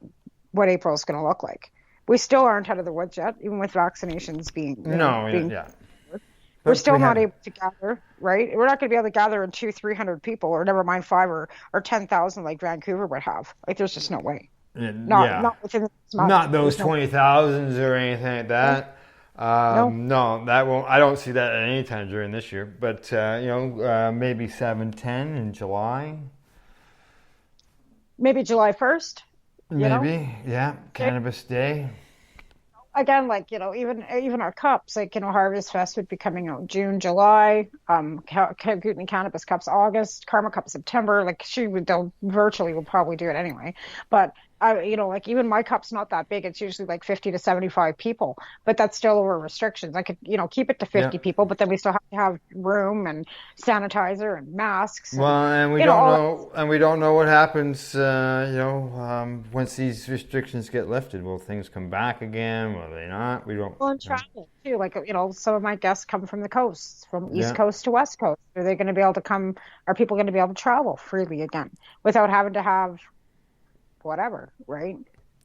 April is going to look like. We still aren't out of the woods yet, even with vaccinations being. We're still not able to gather, right? We're not going to be able to gather in 200-300 people, or never mind 5 or 10,000 like Vancouver would have. Like, there's just no way. Not within this month. Not those 20,000s or anything like that. No, that won't. I don't see that at any time during this year. But maybe 7-10 in July. Maybe July 1st. Maybe, yeah. Cannabis Day. Again, like even our cups, like Harvest Fest would be coming out June, July. Gluten Cannabis Cups August. Karma Cup September. Like they'll virtually will probably do it anyway. But like even my cup's not that big. It's usually like 50 to 75 people, but that's still over restrictions. I could, keep it to 50 people, but then we still have to have room and sanitizer and masks. And we don't know what happens, once these restrictions get lifted. Will things come back again? Will they not? We don't. Well, and travel too. Like, some of my guests come from the coast, from East Coast to West Coast. Are they going to be able to come? Are people going to be able to travel freely again without having to have whatever, right?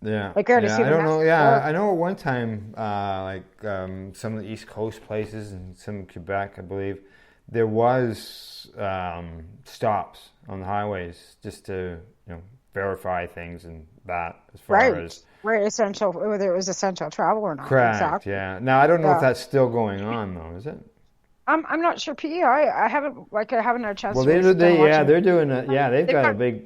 Yeah. Like, I don't know. Yeah, I know at one time, some of the East Coast places and some of Quebec, I believe, there was stops on the highways just to verify things and that as far as essential, whether it was essential travel or not. Correct. Exactly. Yeah. Now I don't know if that's still going on though. Is it? I'm not sure. I haven't had a chance. Well, they're doing it. Yeah, they've got a big.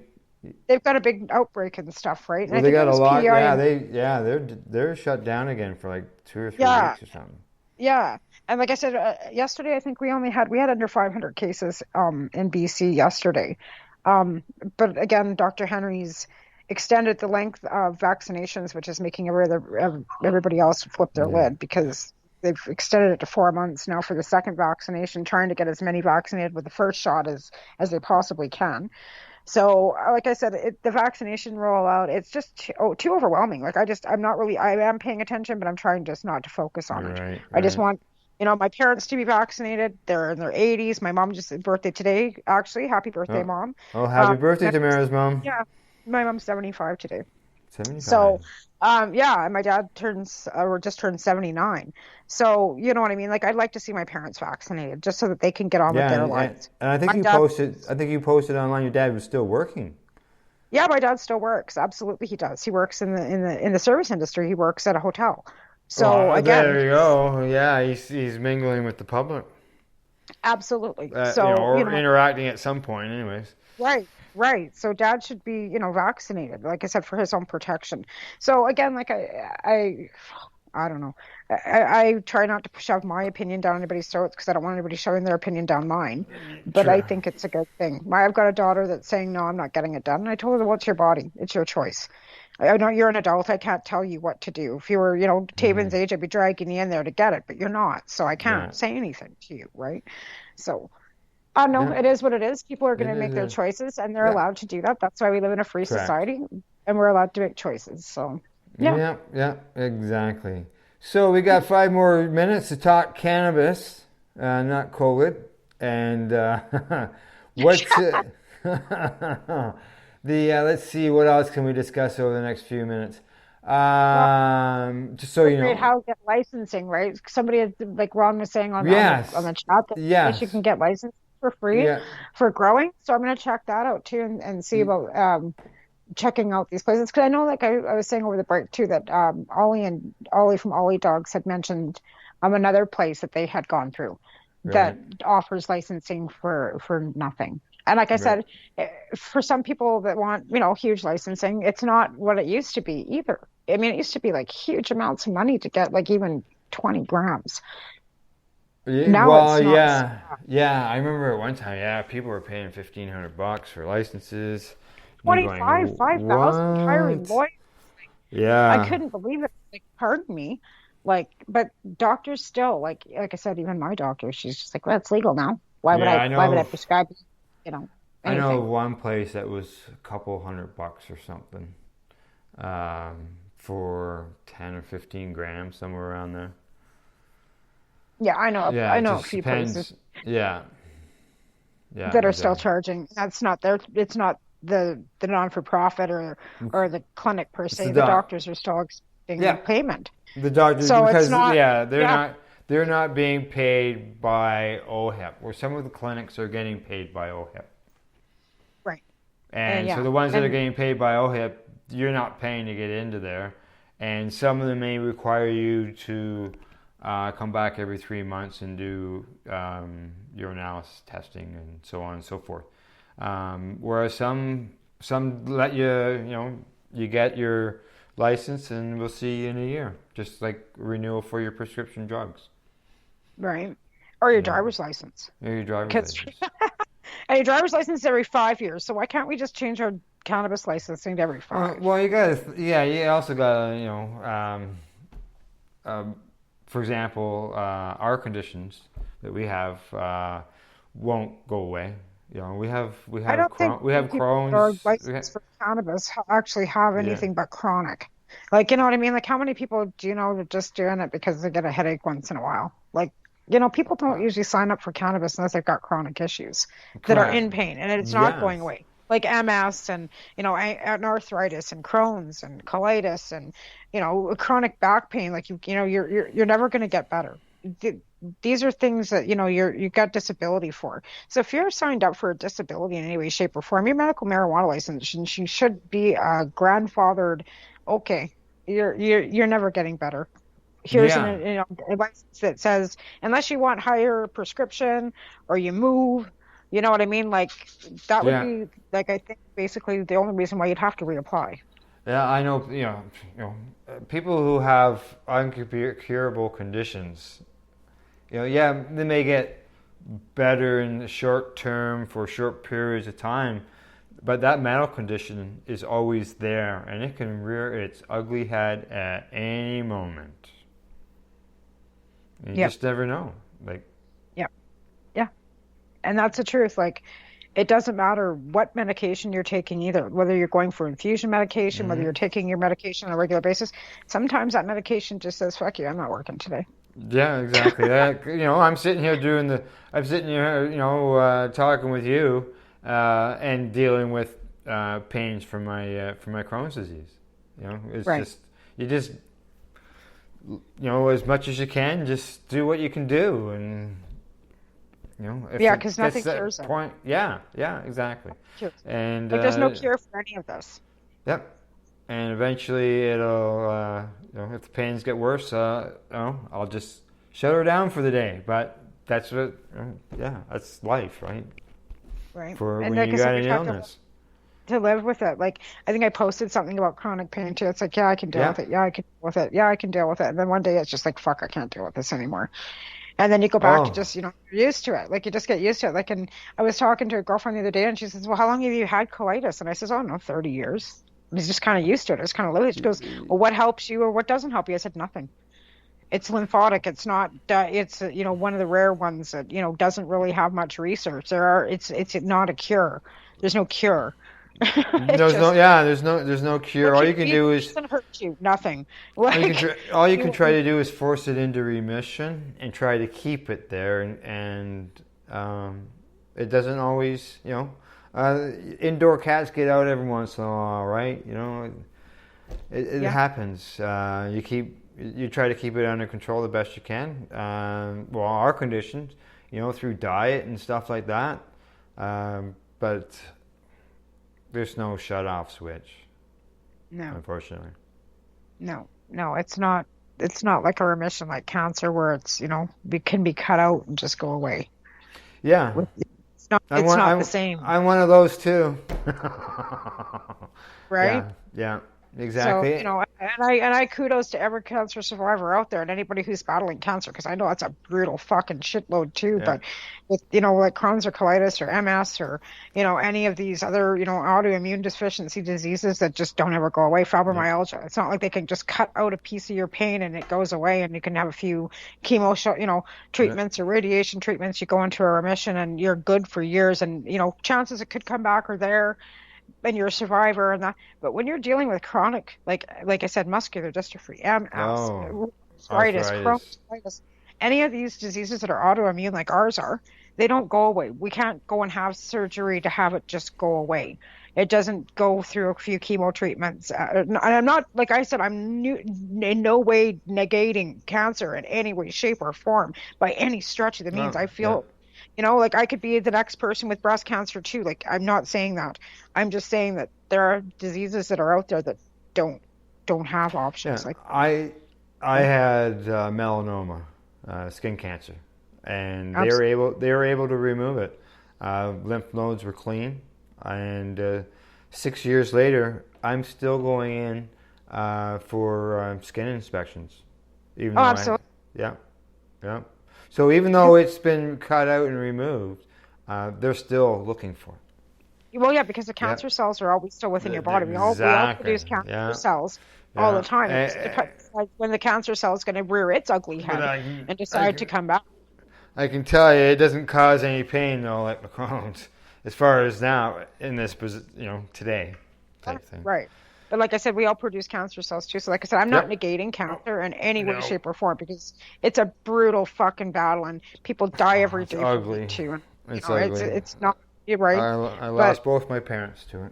They've got a big outbreak and stuff, right? Well, they got a lot. They're shut down again for like 2 or 3 weeks or something. Yeah, and like I said yesterday, I think we had under 500 cases in BC yesterday. But again, Dr. Henry's extended the length of vaccinations, which is making everybody else flip their lid, because they've extended it to 4 months now for the second vaccination, trying to get as many vaccinated with the first shot as they possibly can. So, like I said, the vaccination rollout, it's just too overwhelming. Like, I am paying attention, but I'm trying just not to focus on it. Right. I just want, my parents to be vaccinated. They're in their 80s. My mom just had birthday today, actually. Happy birthday, Mom. Oh, happy birthday, Tamara's mom. Yeah, my mom's 75 today. 75. So, and my dad just turned 79. So, you know what I mean? Like, I'd like to see my parents vaccinated just so that they can get on with their lives. And I think you posted online your dad was still working. Yeah, my dad still works. Absolutely, he does. He works in the service industry. He works at a hotel. So again, there you go. Yeah, he's mingling with the public. Absolutely. Interacting at some point, anyways. Right. So dad should be, vaccinated, like I said, for his own protection. So again, like I don't know. I try not to shove my opinion down anybody's throats because I don't want anybody shoving their opinion down mine. But I think it's a good thing. I've got a daughter that's saying, no, I'm not getting it done. And I told her, well, it's your body. It's your choice. I know you're an adult. I can't tell you what to do. If you were, Taven's age, I'd be dragging you in there to get it. But you're not. So I can't say anything to you, right? So... it is what it is. People are going to make their choices, and they're allowed to do that. That's why we live in a free society, and we're allowed to make choices. So, yeah, exactly. So we got 5 more minutes to talk cannabis, not COVID, and what's let's see, what else can we discuss over the next few minutes? Just so you know, how to get licensing, right? Somebody like Ron was saying on the chat that you can get licensed for free for growing. So I'm going to check that out too and see about checking out these places, because I know, like I was saying over the break too, that Ollie from Ollie Dogs had mentioned another place that they had gone through that offers licensing for nothing. And like I said, for some people that want, huge licensing, it's not what it used to be either. I mean, it used to be like huge amounts of money to get like even 20 grams. Now it's not. Yeah. I remember at one time, people were paying $1,500 for licenses. 25, 5,000, hiring lawyers. Yeah. I couldn't believe it. Like, pardon me. Like, but doctors still, like I said, even my doctor, she's just like, well, it's legal now. Why would I prescribe, anything? I know one place that was a couple $100 or something, for 10 or 15 grams, somewhere around there. Yeah, I know. Yeah, I know a few places. Yeah. That are still charging. That's not it's not the non-for-profit or the clinic per se. The doctors are still expecting payment. The doctors, so because it's not, they're not being paid by OHIP, where some of the clinics are getting paid by OHIP. Right. And so the ones that are getting paid by OHIP, you're not paying to get into there. And some of them may require you to come back every 3 months and do urinalysis testing and so on and so forth. Whereas some let you get your license and we'll see you in a year, just like renewal for your prescription drugs. Right. Or your driver's license. Or your driver's license. And your driver's license is every 5 years. So why can't we just change our cannabis licensing to every 5? Well, you also got for example, our conditions that we have won't go away. We have I don't think we have Crohn's. Licensed for cannabis actually have anything but chronic. Like, you know what I mean? Like, how many people do you know are just doing it because they get a headache once in a while? Like, people don't usually sign up for cannabis unless they've got chronic issues that are in pain and it's not going away. Like MS and, and arthritis and Crohn's and colitis and, chronic back pain. Like, you're never going to get better. These are things that, you've got disability for. So if you're signed up for a disability in any way, shape or form, your medical marijuana license, you should be grandfathered. Okay, you're never getting better. Here's a license that says, unless you want higher prescription or you move, you know what I mean? Like, that would be, like, I think basically the only reason why you'd have to reapply. Yeah, I know, people who have incurable conditions, they may get better in the short term for short periods of time, but that mental condition is always there, and it can rear its ugly head at any moment. You just never know. Like, yeah, and that's the truth. Like, it doesn't matter what medication you're taking either, whether you're going for infusion medication, whether you're taking your medication on a regular basis. Sometimes that medication just says, "Fuck you, I'm not working today." Yeah, exactly. I'm sitting here talking with you, and dealing with pains from my Crohn's disease. It's just as much as you can, just do what you can do, and because nothing cures it. Yeah, exactly. And there's no cure for any of this. Yep. And eventually it'll, if the pains get worse, I'll just shut her down for the day. But that's what, that's life, right? Right. For and when you got an illness. To live with it. Like, I think I posted something about chronic pain too. It's like, I can deal with it. Yeah, I can deal with it. Yeah, I can deal with it. And then one day it's just like, fuck, I can't deal with this anymore. And then you go back to just, you're used to it. Like, you just get used to it. Like, and I was talking to a girlfriend the other day and she says, well, how long have you had colitis? And I says, 30 years. I was just kind of used to it. It was kind of loose. She goes, well, what helps you or what doesn't help you? I said, nothing. It's lymphatic. It's not, it's, one of the rare ones that, doesn't really have much research. It's not a cure. There's no cure. There's no cure. All you can do is, it doesn't hurt you. Nothing. All you can try to do is force it into remission and try to keep it there. And it doesn't always, indoor cats get out every once in a while, right? It happens. You try to keep it under control the best you can. Our conditions, through diet and stuff like that. But there's no shut-off switch. No. Unfortunately. No, it's not. it's not like a remission like cancer where it's, it can be cut out and just go away. Yeah. It's not the same. I'm one of those too. Right? Yeah. Exactly. So, and I kudos to every cancer survivor out there and anybody who's battling cancer, because I know it's a brutal fucking shitload too. Yeah. But with, like Crohn's or colitis or MS or, any of these other, autoimmune deficiency diseases that just don't ever go away, fibromyalgia, it's not like they can just cut out a piece of your pain and it goes away and you can have a few chemo, treatments or radiation treatments. You go into a remission and you're good for years, and, chances it could come back are there. And you're a survivor and that, but when you're dealing with chronic, like I said, muscular dystrophy, MS, arthritis, Crohn's, colitis, any of these diseases that are autoimmune like ours are, they don't go away. We can't go and have surgery to have it just go away. It doesn't go through a few chemo treatments. And I'm not, like I said, I'm in no way negating cancer in any way, shape, or form by any stretch of the means. I feel. Like I could be the next person with breast cancer too. Like, I'm not saying that. I'm just saying that there are diseases that are out there that don't have options. Yeah. Like I had melanoma, skin cancer, and they were able to remove it. Lymph nodes were clean, and 6 years later, I'm still going in for skin inspections. Even though absolutely. Yeah. So even though it's been cut out and removed, they're still looking for it. Well, yeah, because the cancer cells are always still within your body. We all produce cancer cells all the time. It's like when the cancer cell is going to rear its ugly head and decide to come back. I can tell you, it doesn't cause any pain though, like Crohn's, as far as now in this, today type thing. Right. But like I said, we all produce cancer cells too. So like I said, I'm not negating cancer in any way, shape, or form, because it's a brutal fucking battle and people die every day from it too. And, it's ugly. It's not, you're right. I lost both my parents to it.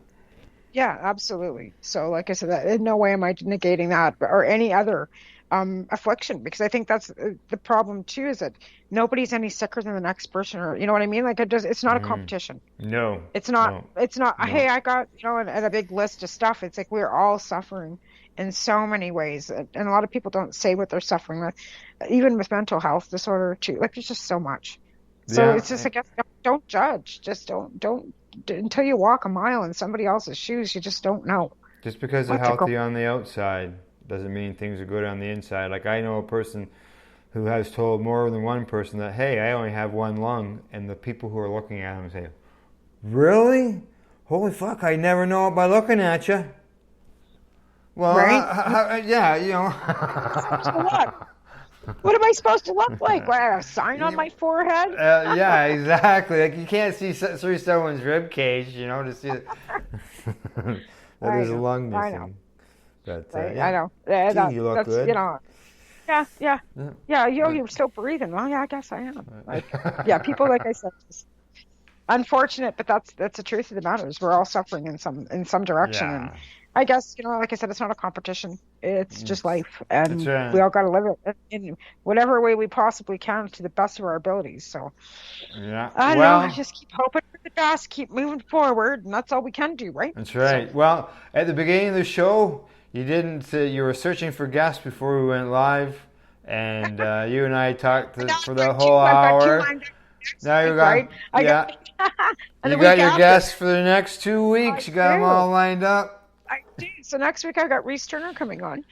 Yeah, absolutely. So like I said, in no way am I negating that or any other affliction, because I think that's the problem too, is that nobody's any sicker than the next person, or you know what I mean? Like it's not a competition. No, it's not. It's not. No. Hey, I got and a big list of stuff. It's like we're all suffering in so many ways, and a lot of people don't say what they're suffering with, even with mental health disorder too. Like there's just so much. So it's just, I guess, don't judge. Just don't until you walk a mile in somebody else's shoes. You just don't know. Just because they're healthy on the outside doesn't mean things are good on the inside. Like I know a person who has told more than one person that, hey, I only have one lung, and the people who are looking at him say, really? Holy fuck, I never know it by looking at you. Well, right? What am I supposed to look like? What, I have a sign on my forehead? Yeah, exactly. Like you can't see through someone's rib cage, to see that there's a lung missing. I know. But, I know. You look good. Yeah. You're still breathing. Well, yeah, I guess I am. Like, people, like I said, just unfortunate, but that's the truth of the matter. Is we're all suffering in some direction, and I guess like I said, it's not a competition. It's just life, and we all got to live it in whatever way we possibly can to the best of our abilities. So, I know. Just keep hoping for the best, keep moving forward, and that's all we can do, right? That's right. So, well, at the beginning of the show, you didn't. You were searching for guests before we went live, and you and I talked for the whole hour. Now you got you got your guests for the next 2 weeks. You got them all lined up. I do. So next week I got Reese Turner coming on.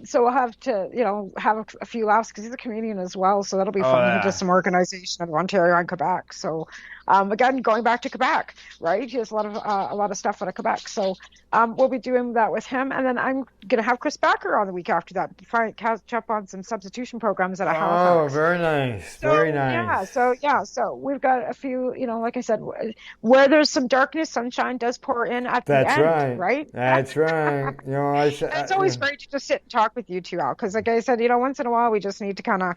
So we'll have to, have a few laughs because he's a comedian as well. So that'll be fun. He does some organization in Ontario and Quebec. So again, going back to Quebec, right? He has a lot of stuff out of Quebec. So we'll be doing that with him. And then I'm going to have Chris Backer on the week after that to catch up on some substitution programs at Halifax. Oh, very nice. Very nice. So we've got a few, like I said, where there's some darkness, sunshine does pour in at the end, right? That's right. It's always great to just sit and talk with you two, Al, because like I said, once in a while we just need to kind of,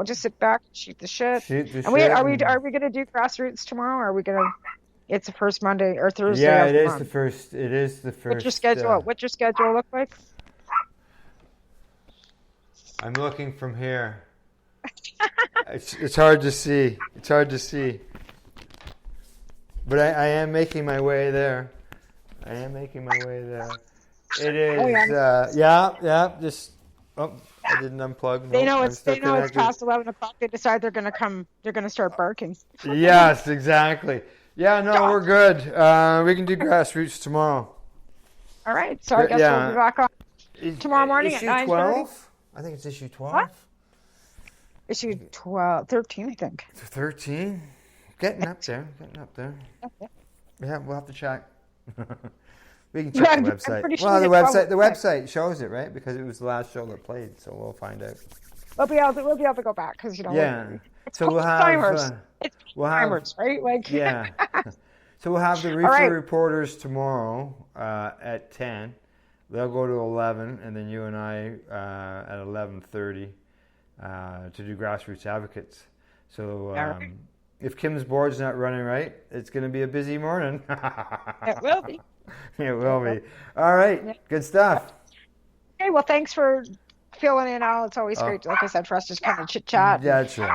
just sit back and shoot the shit. Are we going to do grassroots tomorrow? Or are we going to? It's the first Monday or Thursday. Yeah, it is the first. It is the first. What's your schedule look like? I'm looking from here. It's hard to see. But I am making my way there. It is. Just. Oh, I didn't unplug. They know Nope, it's past 11 o'clock. They decide they're going to come. They're going to start barking. Yes, exactly. Yeah, no, we're good. We can do grassroots tomorrow. All right, so I guess we'll be back on tomorrow morning at 9:30. 12? I think it's issue 12. What? Issue 13, I think. 13? Getting up there. Yeah, we'll have to check. We can check the website. Sure the website shows it, right? Because it was the last show that played, so we'll find out. We'll be able to go back because So we'll have timers. It's timers, right? Like yeah. So we'll have the Reefer reporters tomorrow at 10. They'll go to 11, and then you and I at 11:30 to do grassroots advocates. So if Kim's board's not running right, it's going to be a busy morning. It will be. It will be. All right. Good stuff. Okay. Well, thanks for filling in, Al. It's always great, like I said, for us to kind of chit chat,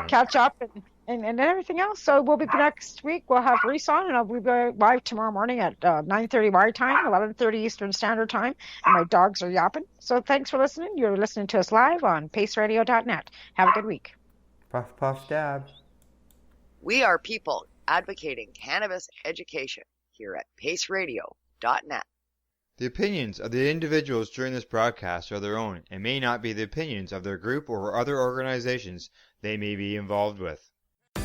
catch up, and everything else. So we'll be next week. We'll have Reese on, and we'll be live tomorrow morning at 9:30 my time, 11:30 Eastern Standard Time. And my dogs are yapping. So thanks for listening. You're listening to us live on paceradio.net. Have a good week. Puff, puff, dab. We are people advocating cannabis education here at paceradio.net. The opinions of the individuals during this broadcast are their own and may not be the opinions of their group or other organizations they may be involved with.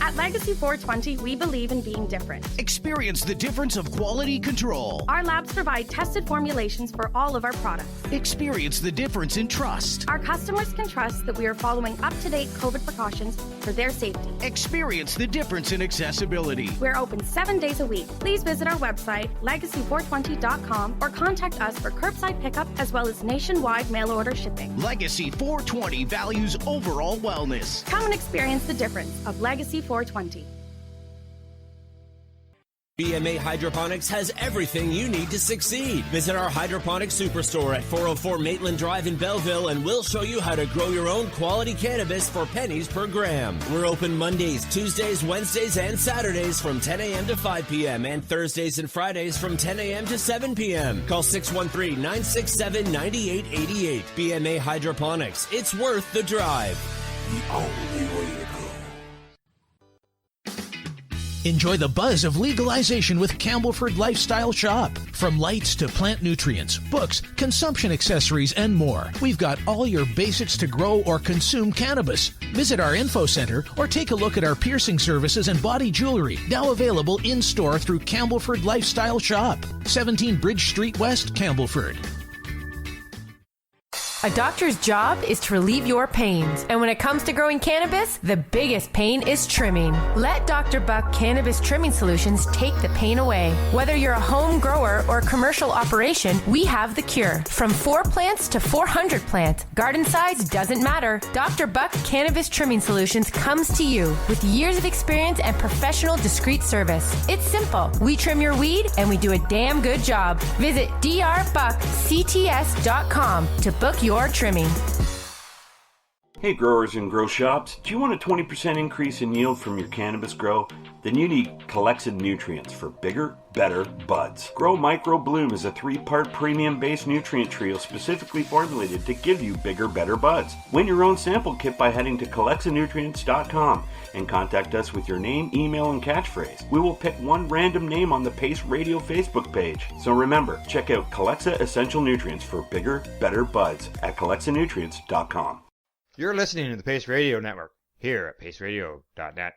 At Legacy 420, we believe in being different. Experience the difference of quality control. Our labs provide tested formulations for all of our products. Experience the difference in trust. Our customers can trust that we are following up-to-date COVID precautions for their safety. Experience the difference in accessibility. We're open 7 days a week. Please visit our website, legacy420.com, or contact us for curbside pickup as well as nationwide mail order shipping. Legacy 420 values overall wellness. Come and experience the difference of Legacy 420. BMA Hydroponics has everything you need to succeed. Visit our hydroponics superstore at 404 Maitland Drive in Belleville, and we'll show you how to grow your own quality cannabis for pennies per gram. We're open Mondays, Tuesdays, Wednesdays, and Saturdays from 10 a.m. to 5 p.m. and Thursdays and Fridays from 10 a.m. to 7 p.m. Call 613-967-9888. BMA Hydroponics. It's worth the drive. The only way to go. Enjoy the buzz of legalization with Campbellford Lifestyle Shop. From lights to plant nutrients, books, consumption accessories, and more, we've got all your basics to grow or consume cannabis. Visit our info center or take a look at our piercing services and body jewelry, now available in-store through Campbellford Lifestyle Shop, 17 Bridge Street West, Campbellford. A doctor's job is to relieve your pains. And when it comes to growing cannabis, the biggest pain is trimming. Let Dr. Buck Cannabis Trimming Solutions take the pain away. Whether you're a home grower or a commercial operation, we have the cure. From 4 plants to 400 plants, garden size doesn't matter. Dr. Buck Cannabis Trimming Solutions comes to you with years of experience and professional discreet service. It's simple. We trim your weed and we do a damn good job. Visit drbuckcts.com to book your trimming. Hey growers and grow shops, do you want a 20% increase in yield from your cannabis grow? Then you need collected nutrients for bigger, better buds. Grow Micro Bloom is a 3-part premium-based nutrient trio specifically formulated to give you bigger, better buds. Win your own sample kit by heading to collectsanutrients.com and contact us with your name, email, and catchphrase. We will pick one random name on the Pace Radio Facebook page. So remember, check out Collexa Essential Nutrients for bigger, better buds at collectsanutrients.com. You're listening to the Pace Radio Network here at paceradio.net.